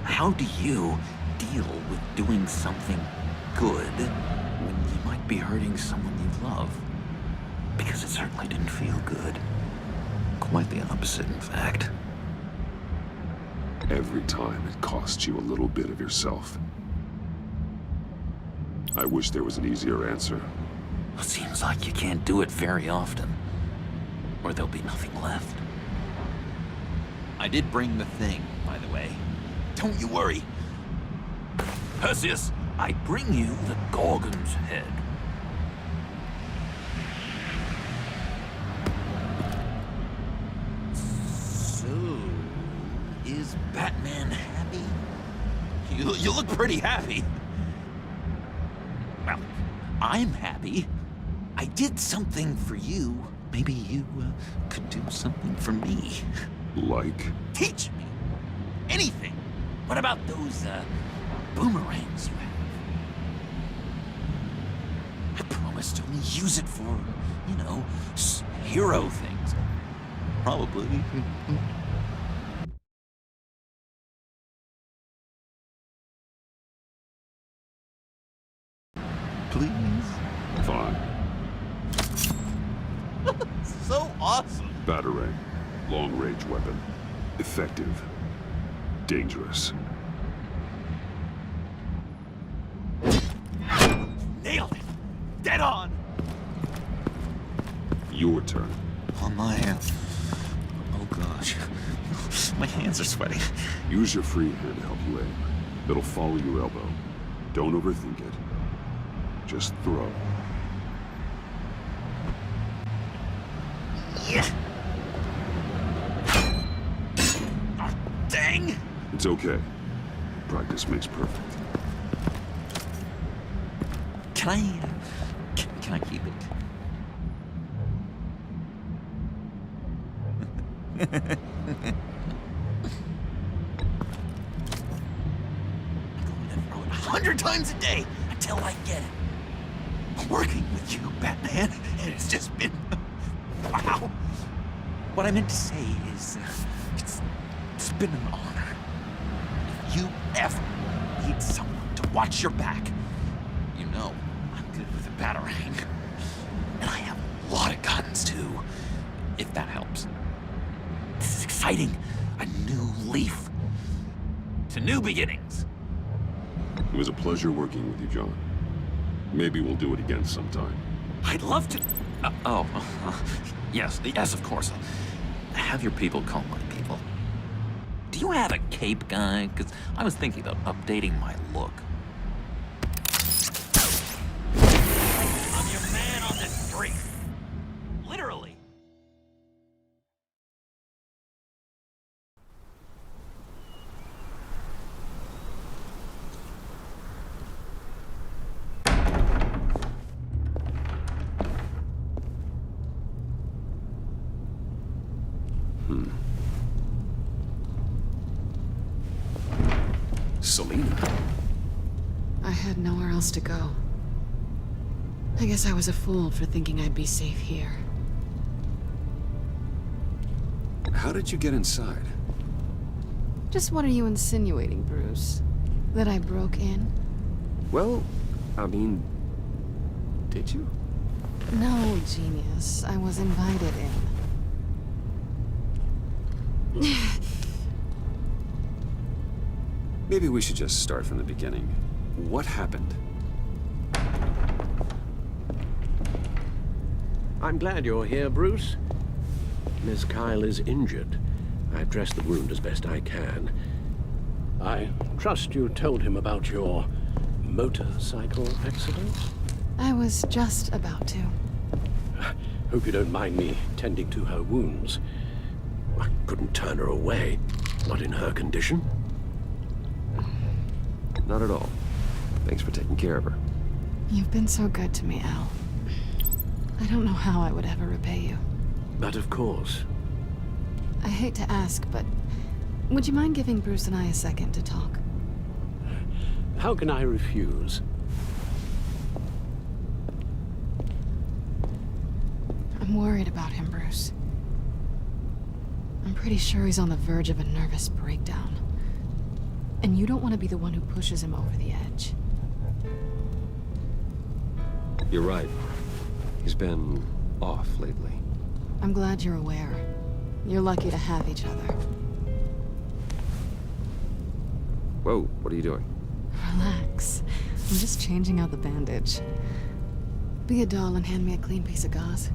How do you deal with doing something good when you might be hurting someone you love? Because it certainly didn't feel good. Quite the opposite, in fact.
Every time it costs you a little bit of yourself. I wish there was an easier answer.
It seems like you can't do it very often, or there'll be nothing left. I did bring the thing, by the way. Don't you worry. Perseus, I bring you the Gorgon's head. So, is Batman happy? You look pretty happy. Well, I'm happy. I did something for you. Maybe you could do something for me.
Like?
Teach me. Anything. What about those boomerangs you have? I promised to only use it for, you know, hero things. Probably. Please?
Fine.
So awesome.
Batarang. Long-range weapon. Effective. Dangerous.
Nailed it. Dead on.
Your turn.
On my hands. Oh gosh. My hands are sweating.
Use your free hand to help you aim. It'll follow your elbow. Don't overthink it. Just throw.
Yeah. Oh, dang.
It's okay. Practice makes perfect.
Can I keep it? I'm going to throw it 100 times a day until I get it. Working with you, Batman, it's just been... wow. What I meant to say is, it's been an honor. If you ever need someone to watch your back, you know I'm good with a batarang. And I have a lot of guns, too, if that helps. This is exciting. A new leaf. To new beginnings.
It was a pleasure working with you, John. Maybe we'll do it again sometime.
I'd love to... Yes, of course. Have your people call my people. Do you have a cape, guy? Because I was thinking about updating my look. I'm your man on the street. Literally.
Selina.
I had nowhere else to go. I guess I was a fool for thinking I'd be safe here.
How did you get inside?
Just what are you insinuating, Bruce? That I broke in?
Well, I mean, did you?
No, genius. I was invited in.
Maybe we should just start from the beginning. What happened?
I'm glad you're here, Bruce. Miss Kyle is injured. I've dressed the wound as best I can. I trust you told him about your motorcycle accident?
I was just about to.
Hope you don't mind me tending to her wounds. I couldn't turn her away, not in her condition.
Not at all. Thanks for taking care of her.
You've been so good to me, Al. I don't know how I would ever repay you.
But of course.
I hate to ask, but would you mind giving Bruce and I a second to talk?
How can I refuse?
I'm worried about him, Bruce. I'm pretty sure he's on the verge of a nervous breakdown. And you don't want to be the one who pushes him over the edge.
You're right. He's been off lately.
I'm glad you're aware. You're lucky to have each other.
Whoa, what are you doing?
Relax. I'm just changing out the bandage. Be a doll and hand me a clean piece of gauze.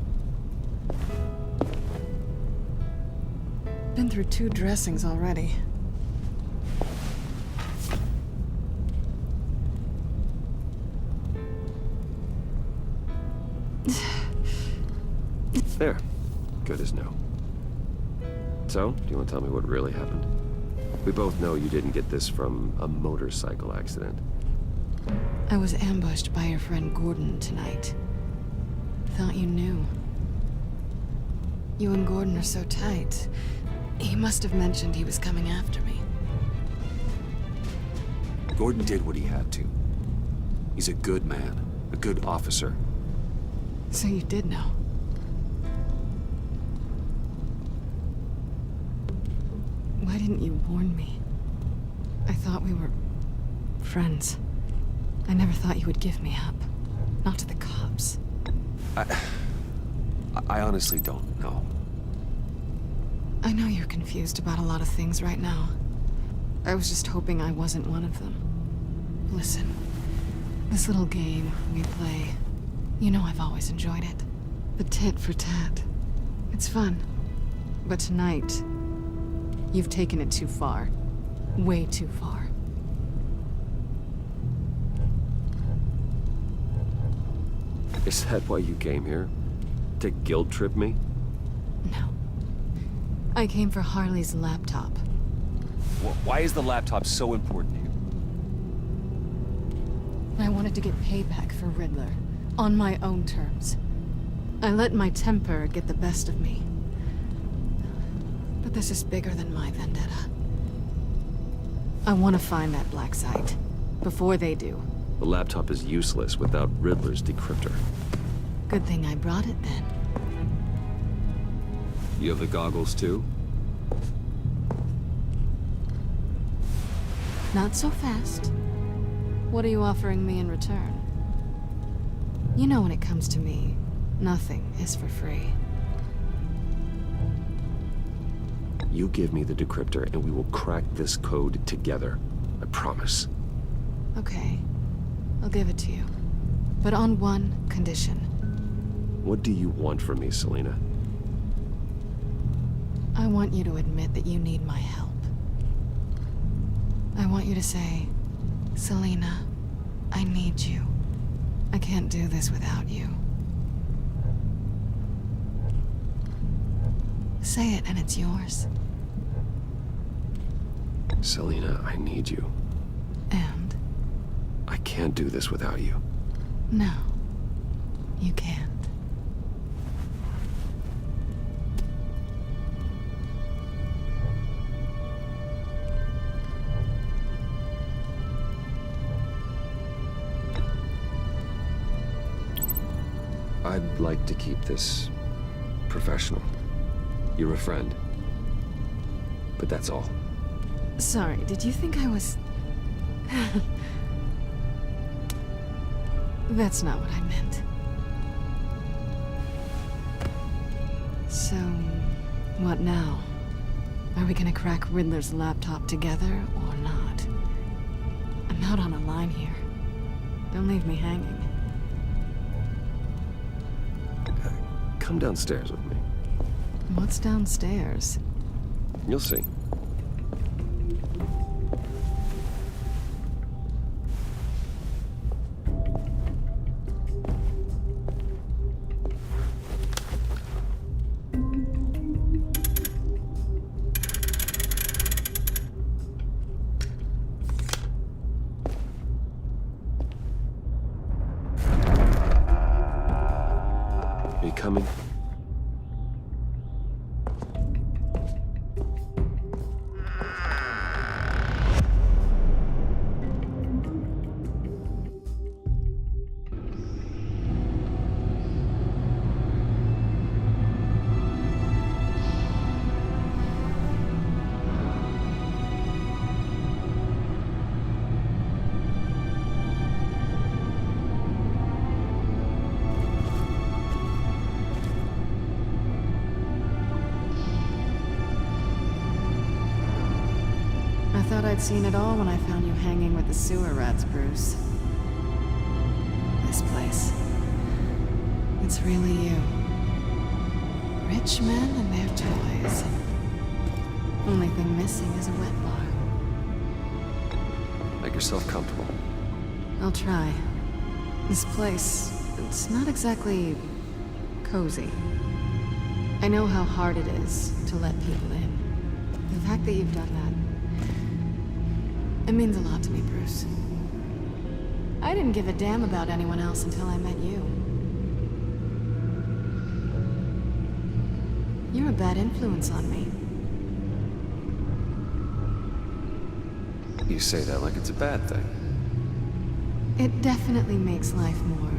Been through 2 dressings already.
There. Good as no. So, do you want to tell me what really happened? We both know you didn't get this from a motorcycle accident.
I was ambushed by your friend Gordon tonight. Thought you knew. You and Gordon are so tight. He must have mentioned he was coming after me.
Gordon did what he had to. He's a good man, a good officer.
So you did know. Why didn't you warn me? I thought we were friends. I never thought you would give me up. Not to the cops.
I honestly don't know.
I know you're confused about a lot of things right now. I was just hoping I wasn't one of them. Listen, this little game we play, you know I've always enjoyed it. The tit for tat. It's fun. But tonight, you've taken it too far. Way too far.
Is that why you came here? To guilt trip me?
No. I came for Harley's laptop.
Why is the laptop so important to you?
I wanted to get payback for Riddler. On my own terms. I let my temper get the best of me. But this is bigger than my vendetta. I want to find that black site. Before they do.
The laptop is useless without Riddler's decryptor.
Good thing I brought it then.
You have the goggles too?
Not so fast. What are you offering me in return? You know when it comes to me, nothing is for free.
You give me the decryptor and we will crack this code together. I promise.
Okay. I'll give it to you. But on one condition.
What do you want from me, Selina?
I want you to admit that you need my help. I want you to say, Selina, I need you. I can't do this without you. Say it and it's yours.
Selina, I need you.
And?
I can't do this without you.
No, you can't.
I'd like to keep this professional. You're a friend. But that's all.
Sorry, did you think I was... That's not what I meant. So, what now? Are we gonna crack Riddler's laptop together or not? I'm out on a line here. Don't leave me hanging.
Come downstairs with me.
What's downstairs?
You'll see. Are you coming?
thought I'd seen it all when I found you hanging with the sewer rats, Bruce. This place. It's really you. Rich men and their toys. Only thing missing is a wet bar.
Make yourself comfortable.
I'll try. This place, it's not exactly cozy. I know how hard it is to let people in. The fact that you've done that, it means a lot to me, Bruce. I didn't give a damn about anyone else until I met you. You're a bad influence on me.
You say that like it's a bad thing.
It definitely makes life more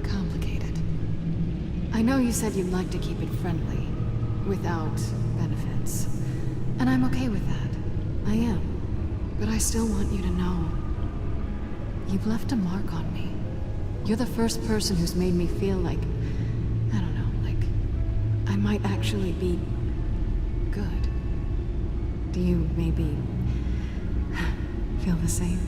complicated. I know you said you'd like to keep it friendly, without benefits. And I'm okay with that. I am. But I still want you to know. You've left a mark on me. You're the first person who's made me feel like, I don't know, like I might actually be good. Do you maybe feel the same?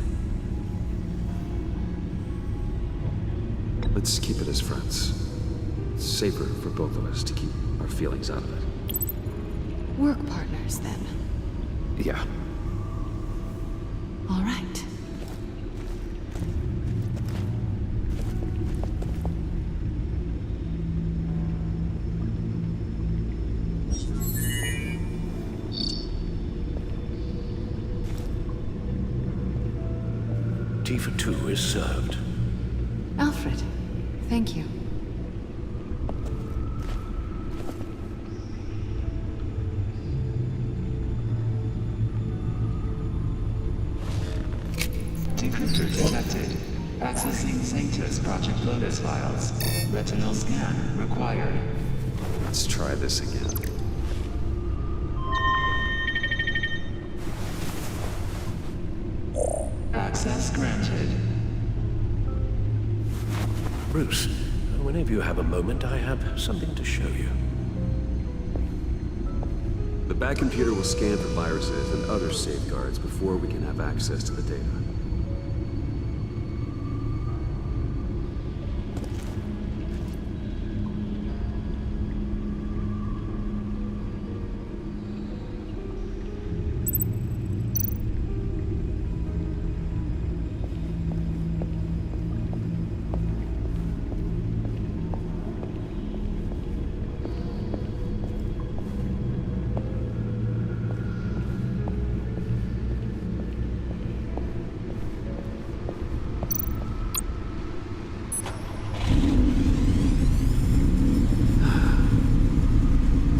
Let's keep it as friends. It's safer for both of us to keep our feelings out of it.
Work partners, then.
Yeah.
All right.
Tea for two is served.
Alfred, thank you.
Decryptor detected. Accessing Sanctus Project Lotus files. Retinal scan required.
Let's try this again.
Access granted.
Bruce, whenever you have a moment, I have something to show you.
The back computer will scan for viruses and other safeguards before we can have access to the data.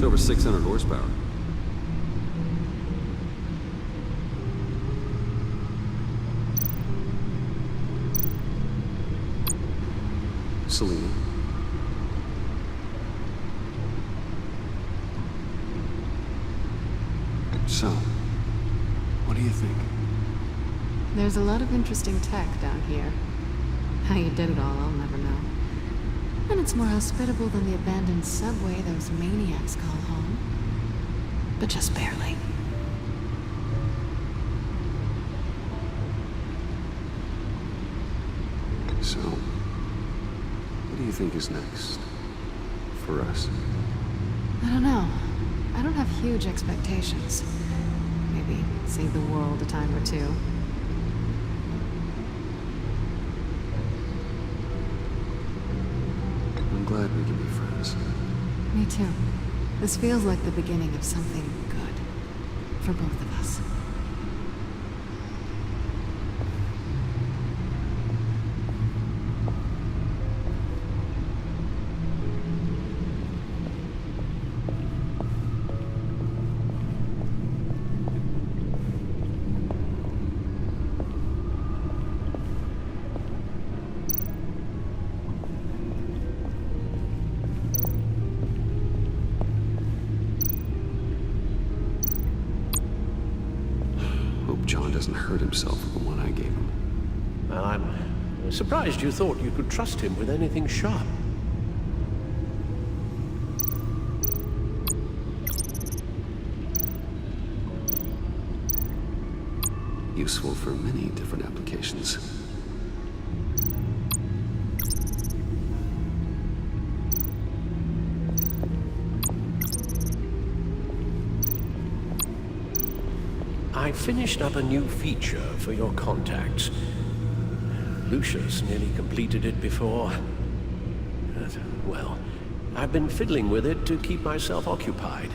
Over 600 horsepower. Selena. So, what do you think?
There's a lot of interesting tech down here. How you did it all, I'll never know. And it's more hospitable than the abandoned subway those maniacs call home. But just barely.
So, what do you think is next? For us?
I don't know. I don't have huge expectations. Maybe save the world a time or two.
I'm glad we can be friends.
Me too. This feels like the beginning of something good. For both of us.
John doesn't hurt himself with the one I gave him.
I'm surprised you thought you could trust him with anything sharp.
Useful for many different applications.
I finished up a new feature for your contacts. Lucius nearly completed it before. Well, I've been fiddling with it to keep myself occupied.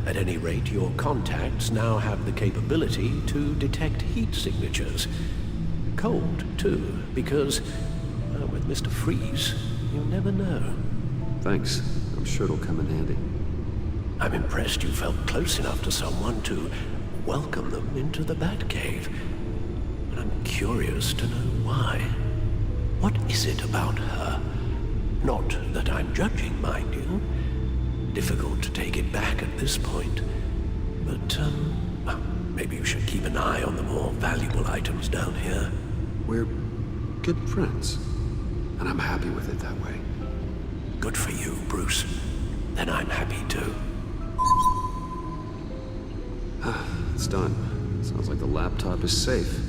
At any rate, your contacts now have the capability to detect heat signatures. Cold, too, because with Mr. Freeze, you never know.
Thanks. I'm sure it'll come in handy.
I'm impressed you felt close enough to someone to welcome them into the Batcave. But I'm curious to know why. What is it about her? Not that I'm judging, mind you. Difficult to take it back at this point. But, well, maybe you should keep an eye on the more valuable items down here.
We're good friends, and I'm happy with it that way.
Good for you, Bruce. Then I'm happy too.
It's done. Sounds like the laptop is safe.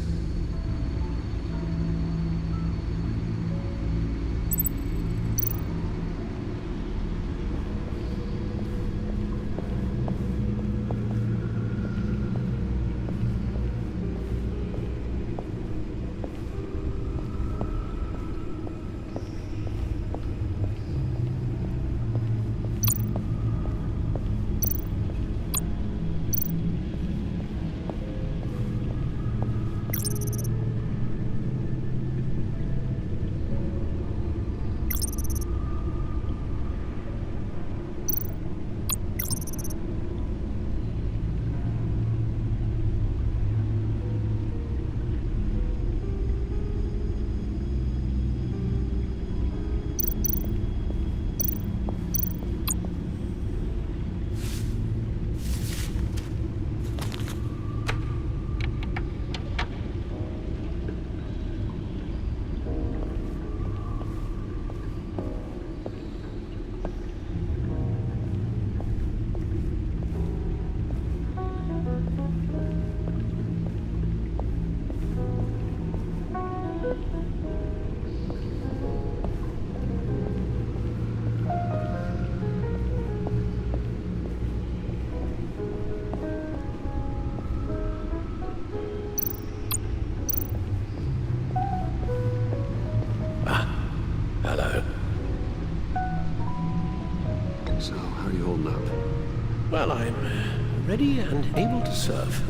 Hello.
So, how are you holding up?
Well, I'm ready and able to serve.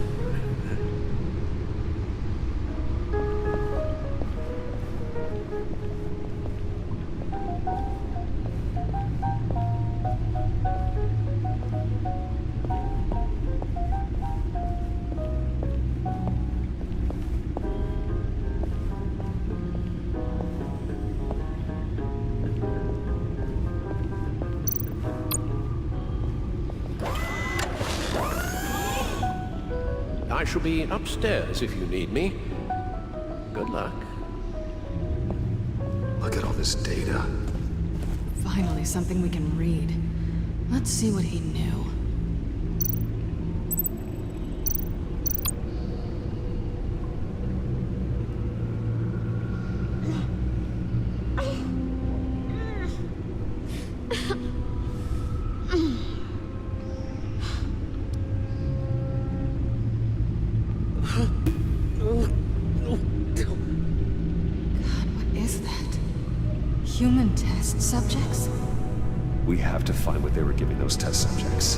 I shall be upstairs if you need me. Good luck.
Look at all this data.
Finally, something we can read. Let's see what he knew. Human test subjects?
We have to find what they were giving those test subjects.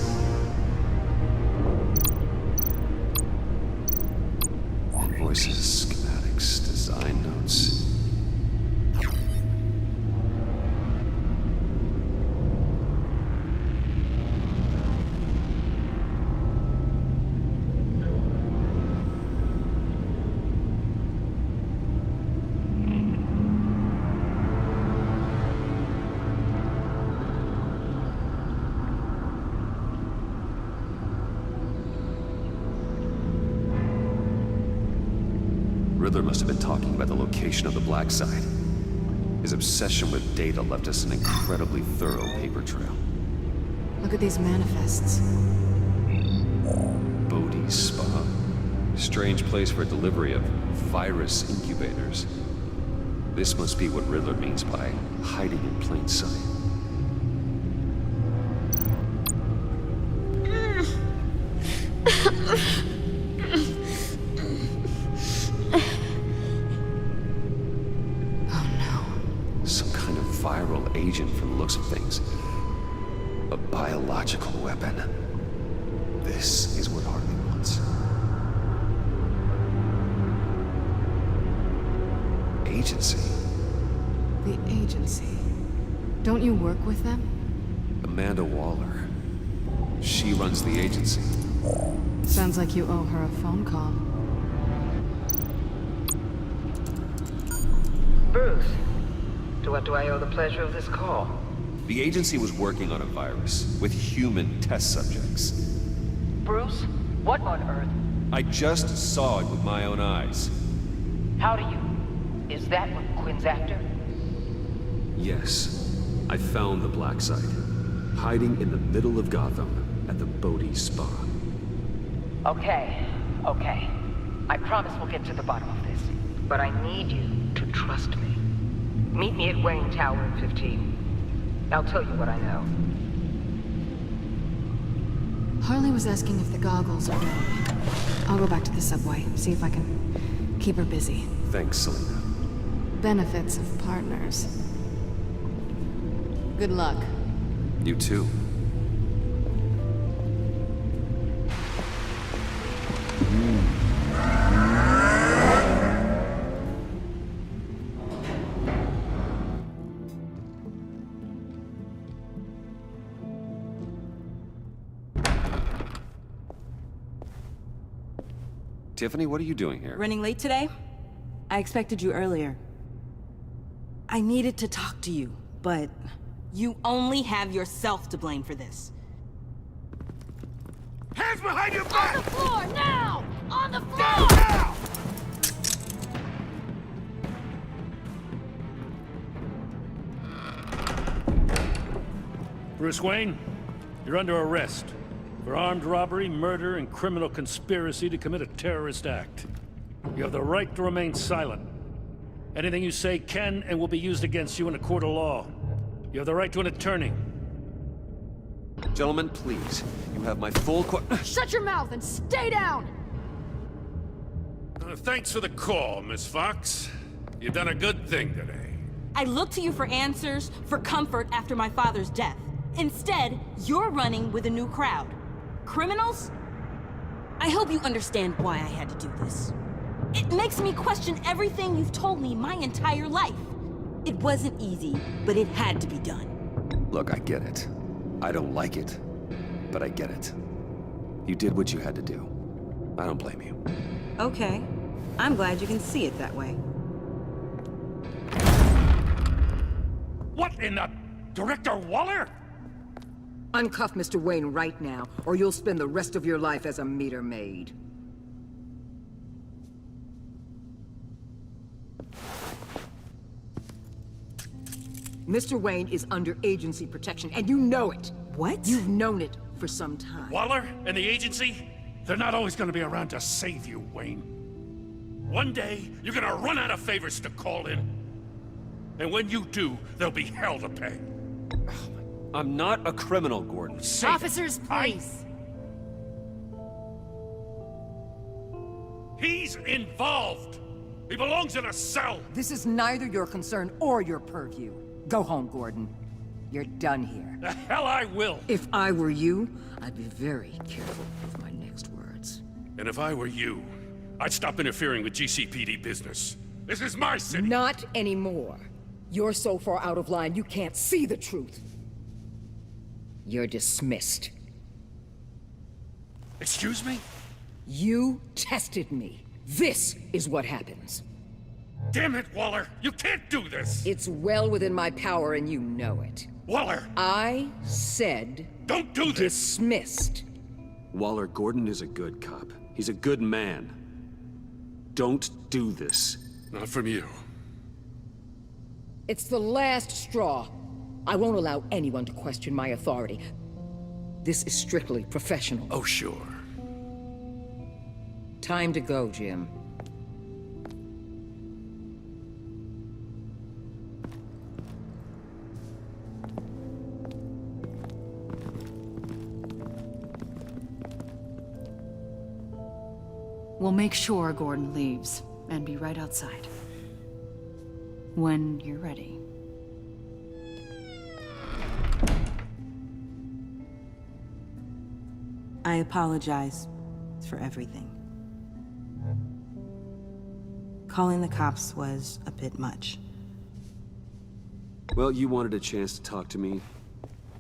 Invoices, schematics, design notes. Riddler must have been talking about the location of the black site. His obsession with data left us an incredibly thorough paper trail.
Look at these manifests.
Bodhi's spa. Strange place for delivery of virus incubators. This must be what Riddler means by hiding in plain sight.
Oh no.
Some kind of viral agent from the looks of things. A biological weapon. This is what Harley wants. Agency.
The agency. Don't you work with them?
Amanda Waller. She runs the agency.
Sounds like you owe her a phone call.
Bruce, to what do I owe the pleasure of this call?
The agency was working on a virus with human test subjects.
Bruce, what on earth?
I just saw it with my own eyes.
How do you? Is that what Quinn's after?
Yes. I found the black site. Hiding in the middle of Gotham at the Bodhi Spa.
Okay. I promise we'll get to the bottom of this. But I need you to trust me. Meet me at Wayne Tower in 15. I'll tell you what I know.
Harley was asking if the goggles are ready. I'll go back to the subway, see if I can keep her busy.
Thanks, Selena.
Benefits of partners. Good luck.
You too. Tiffany, what are you doing here?
Running late today? I expected you earlier. I needed to talk to you, but you only have yourself to blame for this.
Hands behind your back!
On the floor, now! On the floor!
Down now!
Bruce Wayne, you're under arrest for armed robbery, murder, and criminal conspiracy to commit a terrorist act. You have the right to remain silent. Anything you say can and will be used against you in a court of law. You have the right to an attorney.
Gentlemen, please. You have my full
Shut your mouth and stay down!
Thanks for the call, Miss Fox. You've done a good thing today.
I looked to you for answers, for comfort after my father's death. Instead, you're running with a new crowd. Criminals? I hope you understand why I had to do this. It makes me question everything you've told me my entire life. It wasn't easy, but it had to be done.
Look, I get it. I don't like it, but I get it. You did what you had to do. I don't blame you.
Okay. I'm glad you can see it that way.
What in the... Director Waller?
Uncuff Mr. Wayne right now, or you'll spend the rest of your life as a meter maid. Mr. Wayne is under agency protection, and you know it.
What?
You've known it for some time.
Waller and the agency? They're not always gonna be around to save you, Wayne. One day, you're gonna run out of favors to call in. And when you do, there'll be hell to pay.
I'm not a criminal, Gordon.
Officers, please.
He's involved. He belongs in a cell.
This is neither your concern or your purview. Go home, Gordon. You're done here.
The hell I will.
If I were you, I'd be very careful with my next words.
And if I were you, I'd stop interfering with GCPD business. This is my city.
Not anymore. You're so far out of line, you can't see the truth. You're dismissed.
Excuse me?
You tested me. This is what happens.
Damn it, Waller! You can't do this!
It's well within my power and you know it.
Waller!
I said...
Don't do this!
Dismissed.
Waller, Gordon is a good cop. He's a good man. Don't do this.
Not from you.
It's the last straw. I won't allow anyone to question my authority. This is strictly professional.
Oh, sure.
Time to go, Jim.
We'll make sure Gordon leaves, and be right outside. When you're ready.
I apologize for everything. Calling the cops was a bit much.
Well, you wanted a chance to talk to me,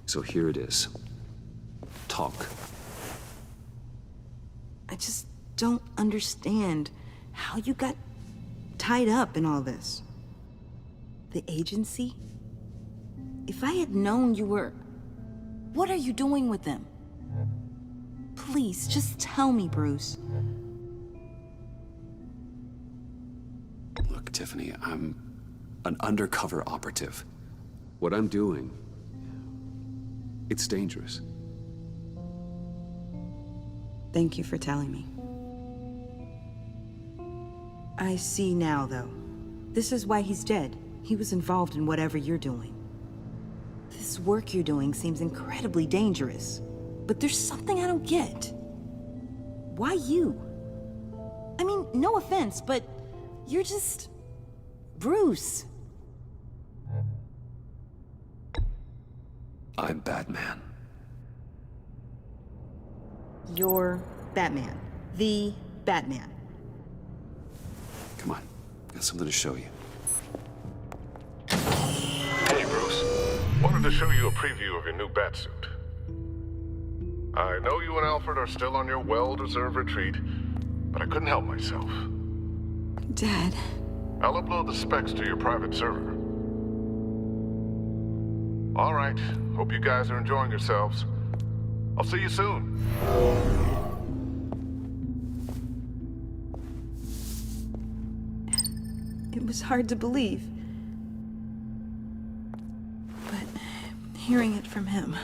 so here it is. Talk.
I just don't understand how you got tied up in all this. The agency? If I had known you were... What are you doing with them? Please, just tell me, Bruce.
Look, Tiffany, I'm an undercover operative. What I'm doing, it's dangerous.
Thank you for telling me. I see now, though. This is why he's dead. He was involved in whatever you're doing. This work you're doing seems incredibly dangerous. But there's something I don't get. Why you? I mean, no offense, but you're just... Bruce.
I'm Batman.
You're Batman. The Batman.
Come on, got something to show you.
Hey, Bruce. Wanted to show you a preview of your new batsuit. I know you and Alfred are still on your well-deserved retreat, but I couldn't help myself.
Dad.
I'll upload the specs to your private server. All right. Hope you guys are enjoying yourselves. I'll see you soon.
It was hard to believe. But hearing it from him...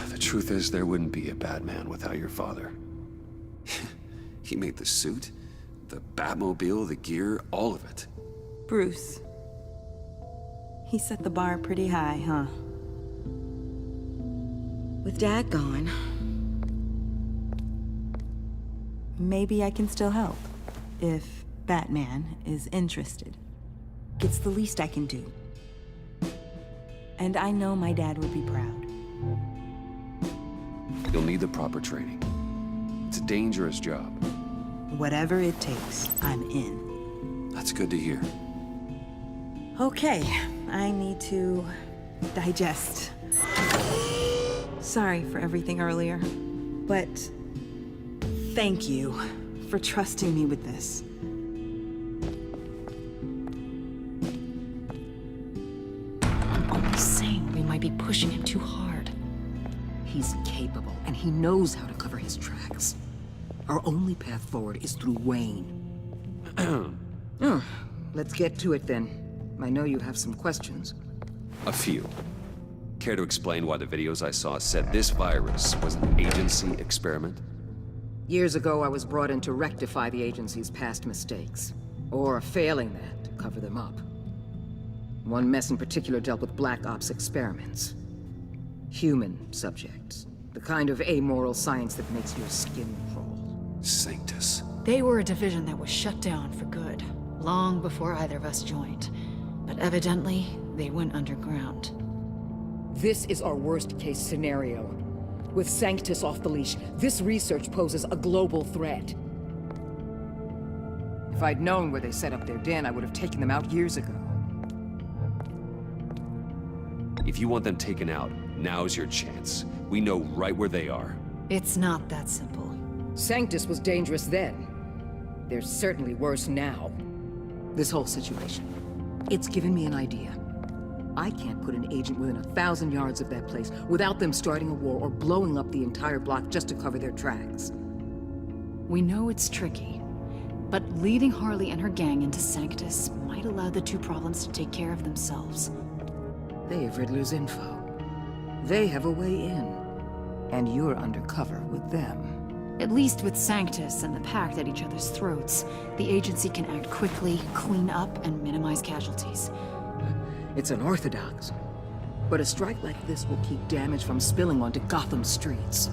The truth is, there wouldn't be a Batman without your father. He made the suit, the Batmobile, the gear, all of it.
Bruce. He set the bar pretty high, huh? With Dad gone... maybe I can still help. If Batman is interested. It's the least I can do. And I know my dad would be proud.
You'll need the proper training. It's a dangerous job.
Whatever it takes, I'm in.
That's good to hear.
Okay, I need to digest. Sorry for everything earlier, but thank you for trusting me with this.
I'm almost saying we might be pushing him too hard.
He's capable, and he knows how to cover his tracks. Our only path forward is through Wayne. Let's get to it then. I know you have some questions.
A few. Care to explain why the videos I saw said this virus was an agency experiment?
Years ago, I was brought in to rectify the agency's past mistakes. Or failing that, to cover them up. One mess in particular dealt with Black Ops experiments. Human subjects. The kind of amoral science that makes your skin crawl.
Sanctus.
They were a division that was shut down for good, long before either of us joined. But evidently, they went underground.
This is our worst-case scenario. With Sanctus off the leash, this research poses a global threat. If I'd known where they set up their den, I would have taken them out years ago.
If you want them taken out, now's your chance. We know right where they are.
It's not that simple.
Sanctus was dangerous then. They're certainly worse now. This whole situation, it's given me an idea. I can't put an agent within 1,000 yards of that place without them starting a war or blowing up the entire block just to cover their tracks.
We know it's tricky, but leading Harley and her gang into Sanctus might allow the two problems to take care of themselves.
They have Riddler's info. They have a way in, and you're undercover with them.
At least with Sanctus and the Pact at each other's throats, the agency can act quickly, clean up, and minimize casualties.
It's unorthodox, but a strike like this will keep damage from spilling onto Gotham streets.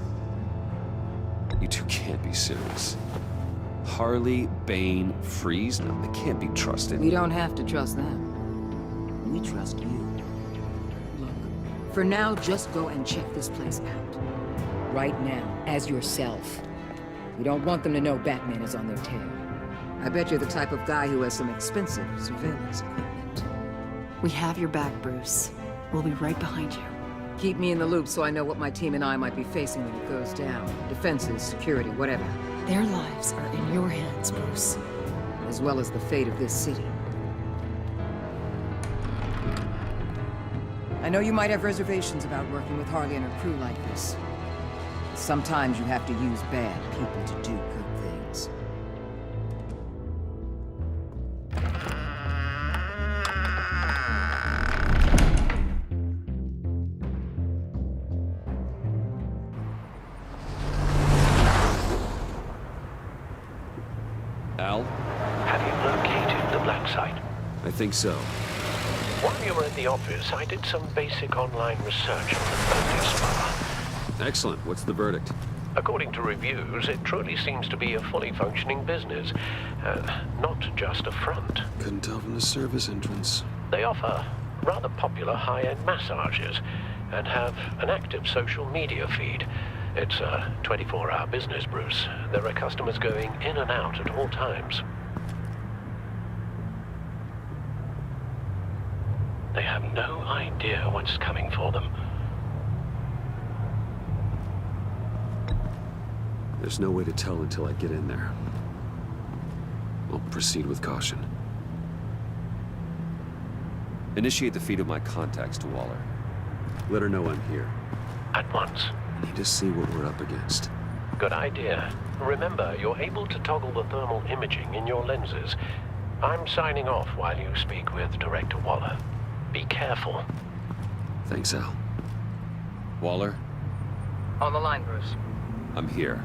You two can't be serious. Harley, Bane, Freeze? No, they can't be trusted.
We don't have to trust them. We trust you. Look, for now, just go and check this place out. Right now, as yourself. We don't want them to know Batman is on their tail. I bet you're the type of guy who has some expensive surveillance equipment.
We have your back, Bruce. We'll be right behind you.
Keep me in the loop so I know what my team and I might be facing when it goes down. Defenses, security, whatever.
Their lives are in your hands, Bruce.
As well as the fate of this city. I know you might have reservations about working with Harley and her crew like this. Sometimes you have to use bad people to do good things.
Al?
Have you located the black site?
I think so.
While you were at the office, I did some basic online research on the Bodhi Spa.
Excellent. What's the verdict?
According to reviews, it truly seems to be a fully functioning business. Not just a front.
Couldn't tell from the service entrance.
They offer rather popular high-end massages and have an active social media feed. It's a 24-hour business, Bruce. There are customers going in and out at all times. They have no idea what's coming for them.
There's no way to tell until I get in there. I'll proceed with caution. Initiate the feed of my contacts to Waller. Let her know I'm here.
At once.
I need to see what we're up against.
Good idea. Remember, you're able to toggle the thermal imaging in your lenses. I'm signing off while you speak with Director Waller. Be careful.
Thanks, Al. Waller?
On the line, Bruce.
I'm here.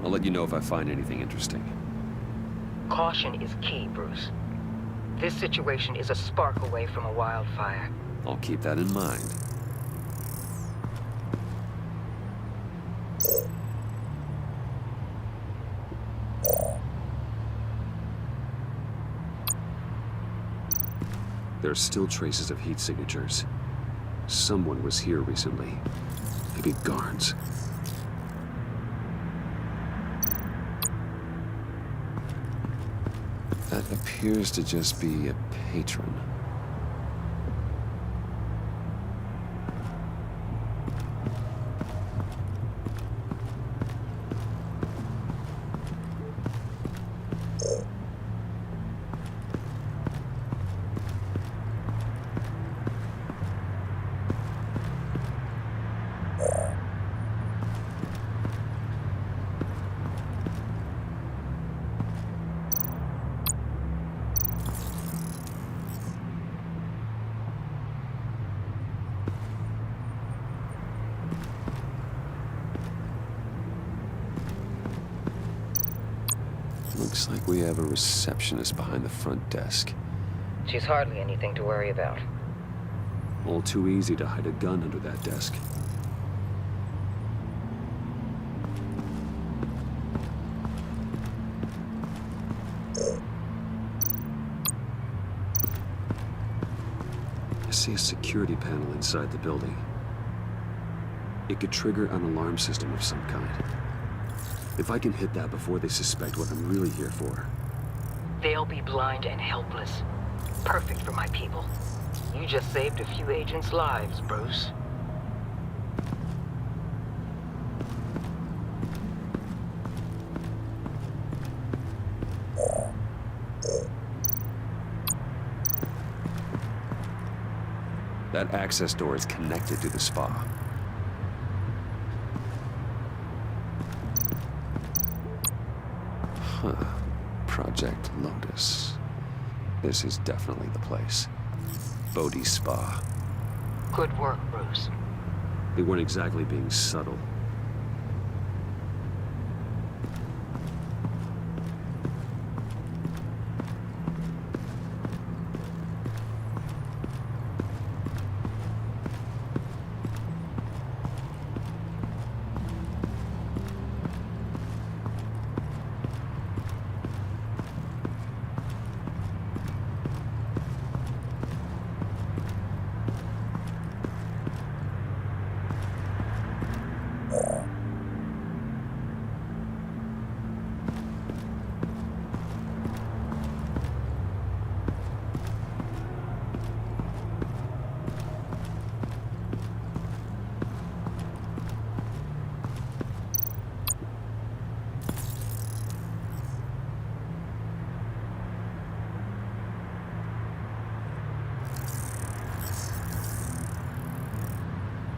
I'll let you know if I find anything interesting.
Caution is key, Bruce. This situation is a spark away from a wildfire.
I'll keep that in mind. There are still traces of heat signatures. Someone was here recently. Maybe guards. That appears to just be a patron. Looks like we have a receptionist behind the front desk.
She's hardly anything to worry about.
All too easy to hide a gun under that desk. I see a security panel inside the building. It could trigger an alarm system of some kind. If I can hit that before they suspect what I'm really here for.
They'll be blind and helpless. Perfect for my people. You just saved a few agents' lives, Bruce.
That access door is connected to the spa. Huh. Project Lotus. This is definitely the place. Bodhi Spa.
Good work, Bruce.
They weren't exactly being subtle.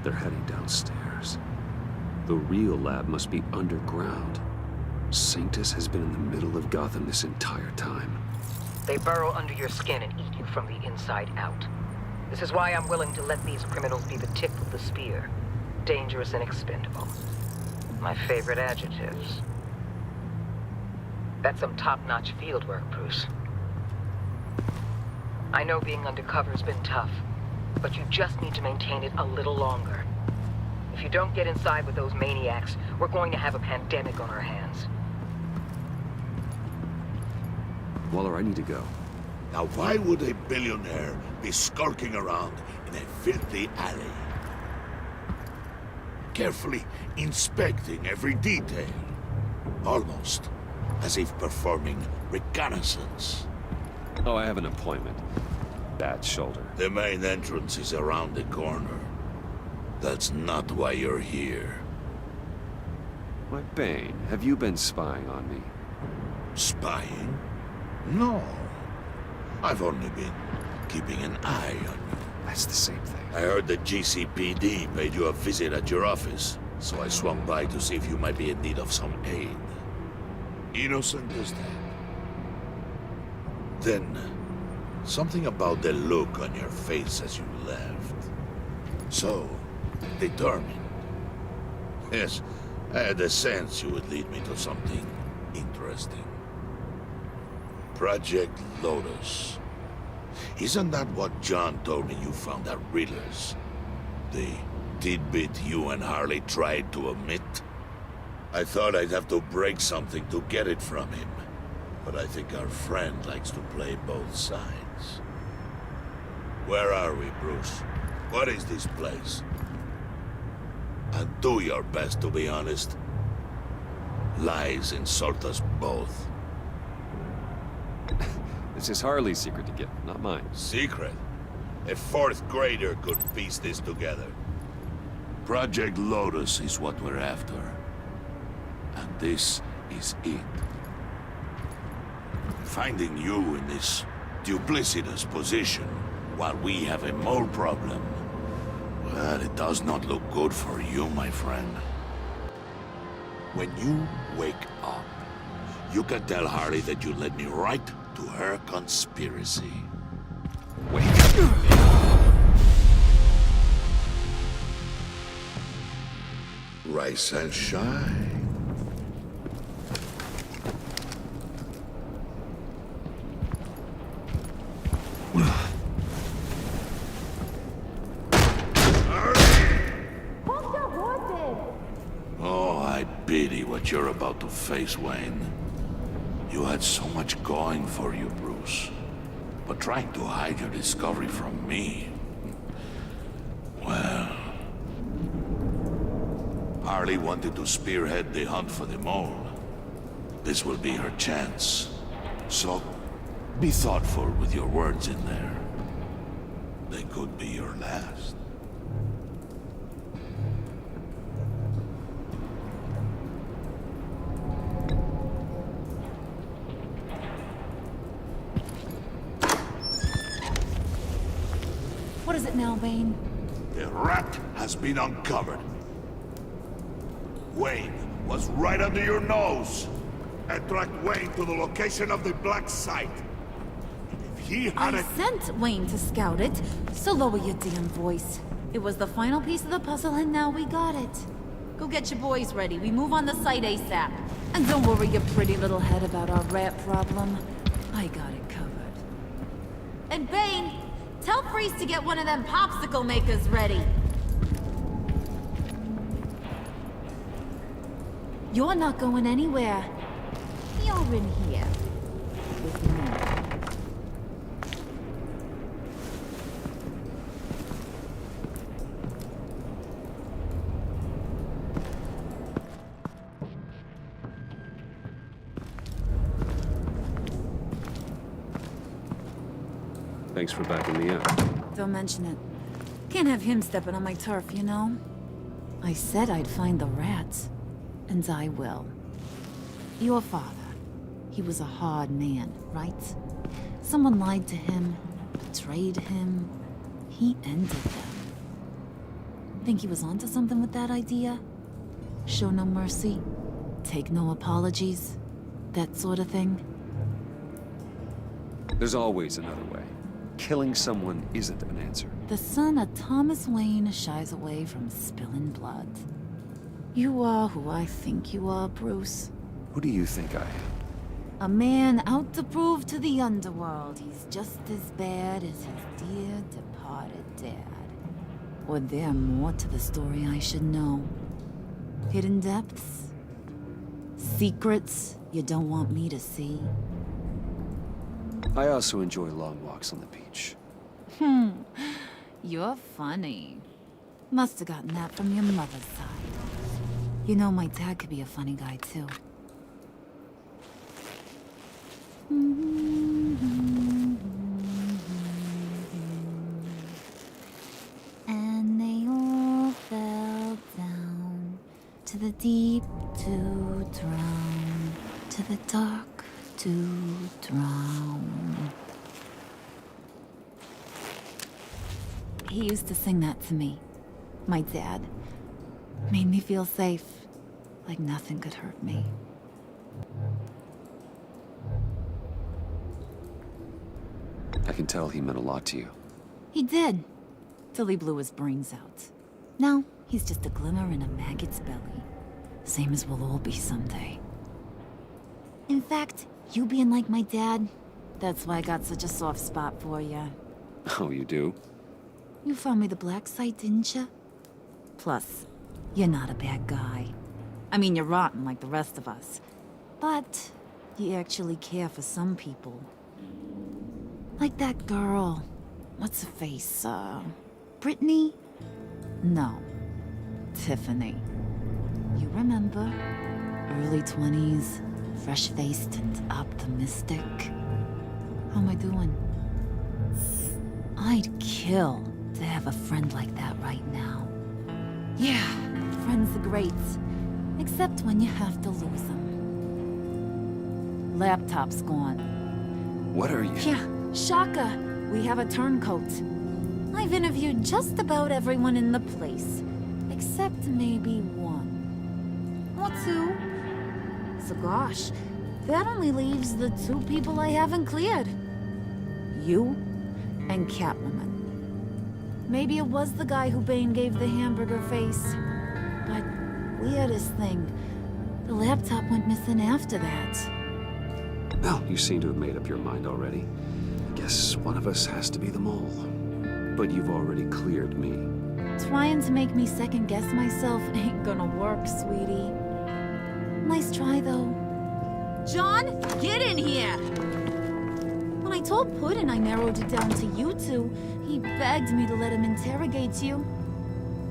They're heading downstairs. The real lab must be underground. Sanctus has been in the middle of Gotham this entire time.
They burrow under your skin and eat you from the inside out. This is why I'm willing to let these criminals be the tip of the spear. Dangerous and expendable. My favorite adjectives. That's some top-notch fieldwork, Bruce. I know being undercover's been tough, but you just need to maintain it a little longer. If you don't get inside with those maniacs, we're going to have a pandemic on our hands.
Waller, I need to go.
Now why would a billionaire be skulking around in a filthy alley? Carefully inspecting every detail. Almost as if performing reconnaissance.
Oh, I have an appointment. Bad shoulder.
The main entrance is around the corner. That's not why you're here.
Why, Bane, have you been spying on me?
Spying? No. I've only been keeping an eye on you.
That's the same thing.
I heard the GCPD paid you a visit at your office, so I swung by to see if you might be in need of some aid. Innocent as that. Then, something about the look on your face as you left. So, determined. Yes, I had a sense you would lead me to something interesting. Project Lotus. Isn't that what John told me you found at Riddler's? The tidbit you and Harley tried to omit? I thought I'd have to break something to get it from him. But I think our friend likes to play both sides. Where are we, Bruce? What is this place? And do your best to be honest. Lies insult us both.
This is Harley's secret to get, not mine.
Secret? A fourth grader could piece this together. Project Lotus is what we're after. And this is it. Finding you in this duplicitous position while we have a mole problem. Well, it does not look good for you, my friend. When you wake up, you can tell Harley that you led me right to her conspiracy.
Wake up!
Rise and shine. Oh, I pity what you're about to face, Wayne. You had so much going for you, Bruce. But trying to hide your discovery from me... Well... Harley wanted to spearhead the hunt for the mole. This will be her chance. So, be thoughtful with your words in there. They could be your last.
What is it now, Bane?
The rat has been uncovered. Wayne was right under your nose. And tracked Wayne to the location of the black site. If he had
I sent Wayne to scout it, so lower your damn voice. It was the final piece of the puzzle, and now we got it. Go get your boys ready. We move on the site ASAP. And don't worry your pretty little head about our rat problem. I got it covered. And Bane, tell Freeze to get one of them popsicle makers ready. You're not going anywhere. You're in here. With me.
Thanks for backing me up.
Don't mention it. Can't have him stepping on my turf, you know? I said I'd find the rats. And I will. Your father. He was a hard man, right? Someone lied to him, betrayed him. He ended them. Think he was onto something with that idea? Show no mercy? Take no apologies? That sort of thing?
There's always another way. Killing someone isn't an answer.
The son of Thomas Wayne shies away from spilling blood. You are who I think you are, Bruce.
Who do you think I am?
A man out to prove to the underworld he's just as bad as his dear departed dad. Or there more to the story I should know? Hidden depths? Secrets you don't want me to see?
I also enjoy long walks on the beach.
You're funny. Must have gotten that from your mother's side. You know, my dad could be a funny guy, too. And they all fell down to the deep to drown, to the dark to drown. He used to sing that to me. My dad. Made me feel safe. Like nothing could hurt me.
I can tell he meant a lot to you.
He did. Till he blew his brains out. Now, he's just a glimmer in a maggot's belly. Same as we'll all be someday. In fact, you being like my dad, that's why I got such a soft spot for you.
Oh, you do?
You found me the black site, didn't you? Plus, you're not a bad guy. I mean, you're rotten like the rest of us. But you actually care for some people. Like that girl. What's her face? Brittany? No. Tiffany. You remember? Early 20s, fresh-faced and optimistic. How am I doing? I'd kill to have a friend like that right now. Yeah, friends are great. Except when you have to lose them. Laptop's gone.
What are you?
Yeah, Shaka. We have a turncoat. I've interviewed just about everyone in the place. Except maybe one. Or two. So gosh, that only leaves the two people I haven't cleared. You and Catwoman. Maybe it was the guy who Bane gave the hamburger face. But weirdest thing, the laptop went missing after that.
Well, you seem to have made up your mind already. I guess one of us has to be the mole. But you've already cleared me.
Trying to make me second-guess myself ain't gonna work, sweetie. Nice try, though. John, get in here! When I told Puddin' I narrowed it down to you two, he begged me to let him interrogate you.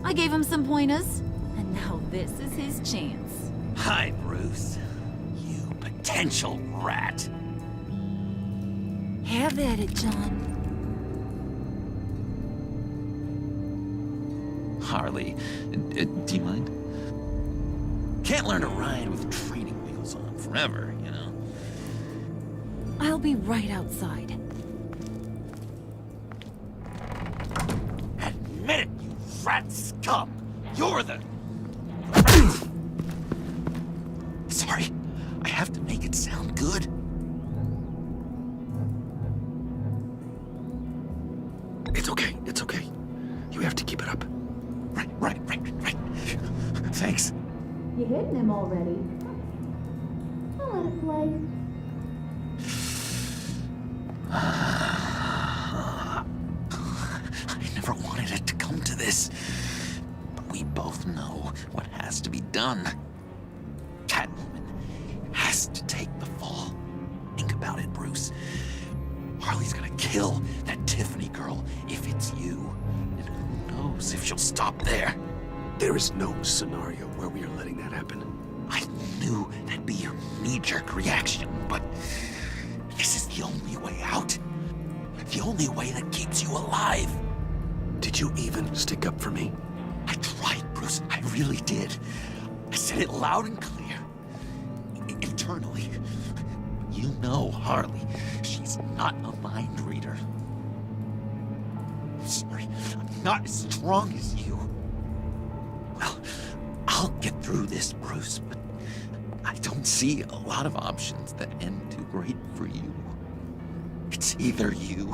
I gave him some pointers, and now this is his chance.
Hi, Bruce. You potential rat.
Have at it, John.
Harley, do you mind? Can't learn to ride with training wheels on forever, you know?
I'll be right outside.
Admit it, you rat scum! You're the... Sorry, I have to make it sound good.
It's okay, it's okay.
You have to keep it up.
Right. Thanks.
You're hitting him already. I'll let it play.
I never wanted it to come to this. But we both know what has to be done. Catwoman has to take the fall. Think about it, Bruce. Harley's gonna kill that Tiffany girl if it's you. And who knows if she'll stop there.
There is no scenario where we are letting that happen.
I knew that'd be your knee-jerk reaction, but this is the only way out. The only way that keeps you alive.
Did you even stick up for me?
I tried, Bruce. I really did. I said it loud and clear. Internally. You know Harley. She's not a mind reader. I'm sorry. I'm not as strong as you. Well, I'll get through this, Bruce, but I don't see a lot of options that end too great for you. It's either you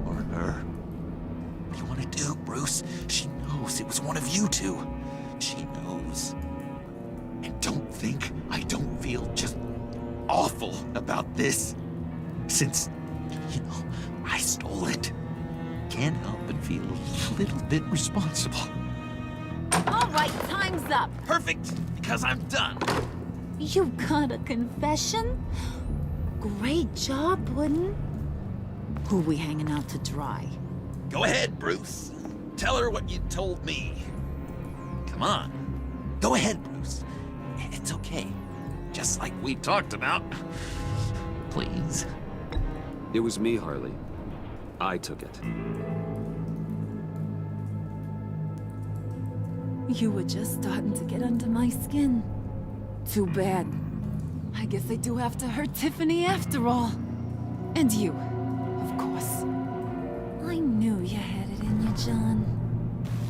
or her. What do you want to do, Bruce? She knows it was one of you two. She knows. And don't think I don't feel just awful about this. Since, I stole it. Can't help but feel a little bit responsible.
All right, time's up.
Perfect, because I'm done.
You got a confession? Great job, Puddin'. Who we hanging out to dry?
Go ahead, Bruce. Tell her what you told me. Come on. Go ahead, Bruce. It's okay. Just like we talked about. Please.
It was me, Harley. I took it.
You were just starting to get under my skin. Too bad. I guess I do have to hurt Tiffany after all. And you, of course. I knew you had it in you, John.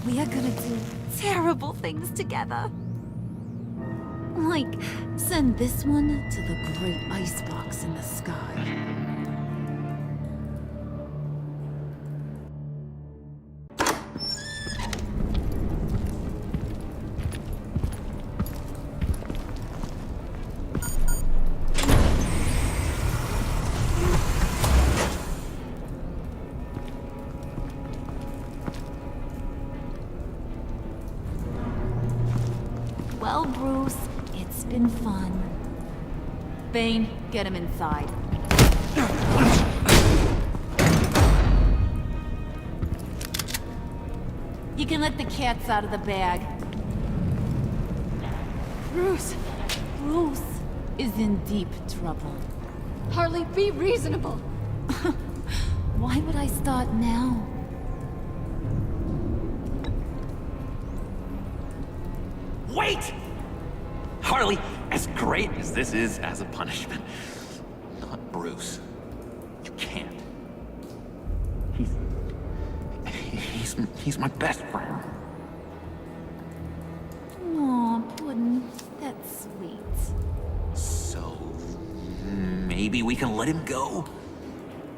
We are gonna do terrible things together. Like, send this one to the great icebox in the sky. Well, Bruce, it's been fun. Bane, get him inside. You can let the cats out of the bag. Bruce! Bruce is in deep trouble.
Harley, be reasonable.
Why would I start now?
Wait! Harley, as great as this is as a punishment, not Bruce. You can't. He's my best friend.
Aw, Puddin', that's sweet.
So, maybe we can let him go?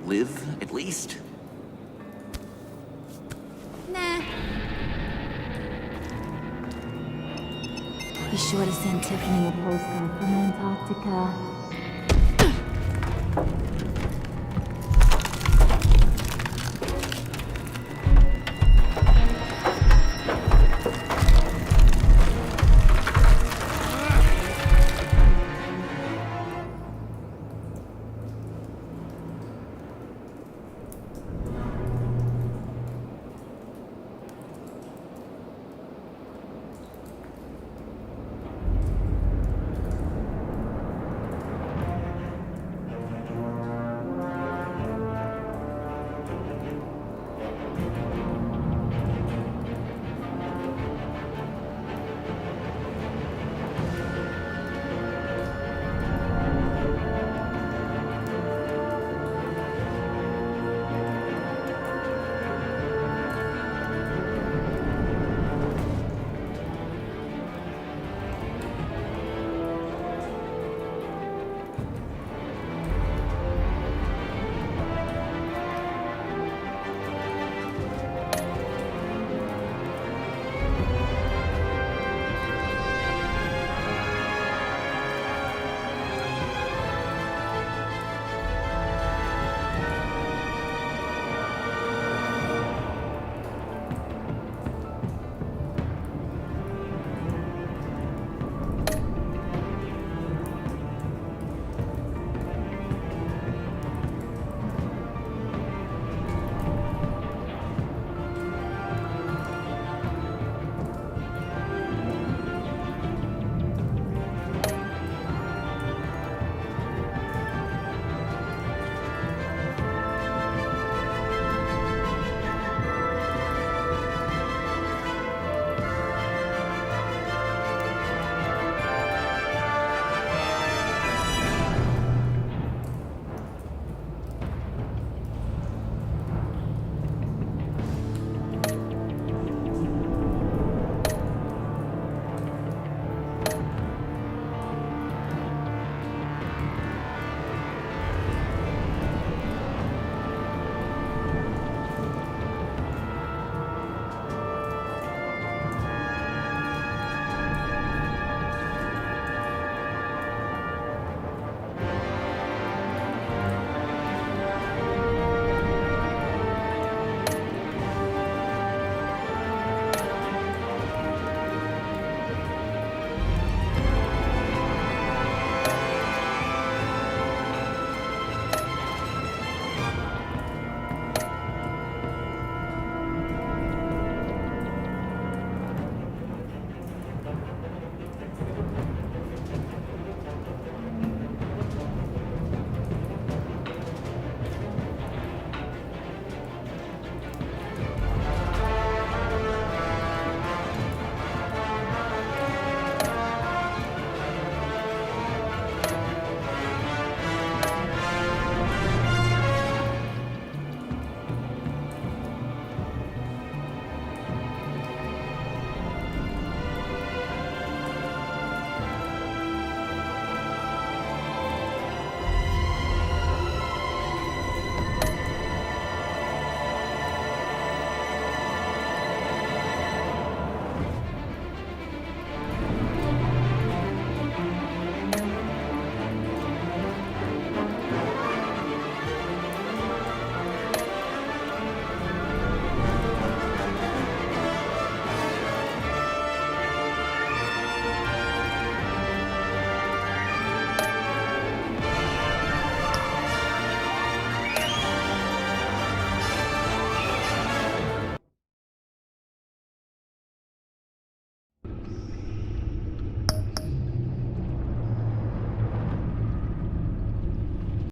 Live, at least?
Nah. Be sure to send Tiffany a postcard from Antarctica.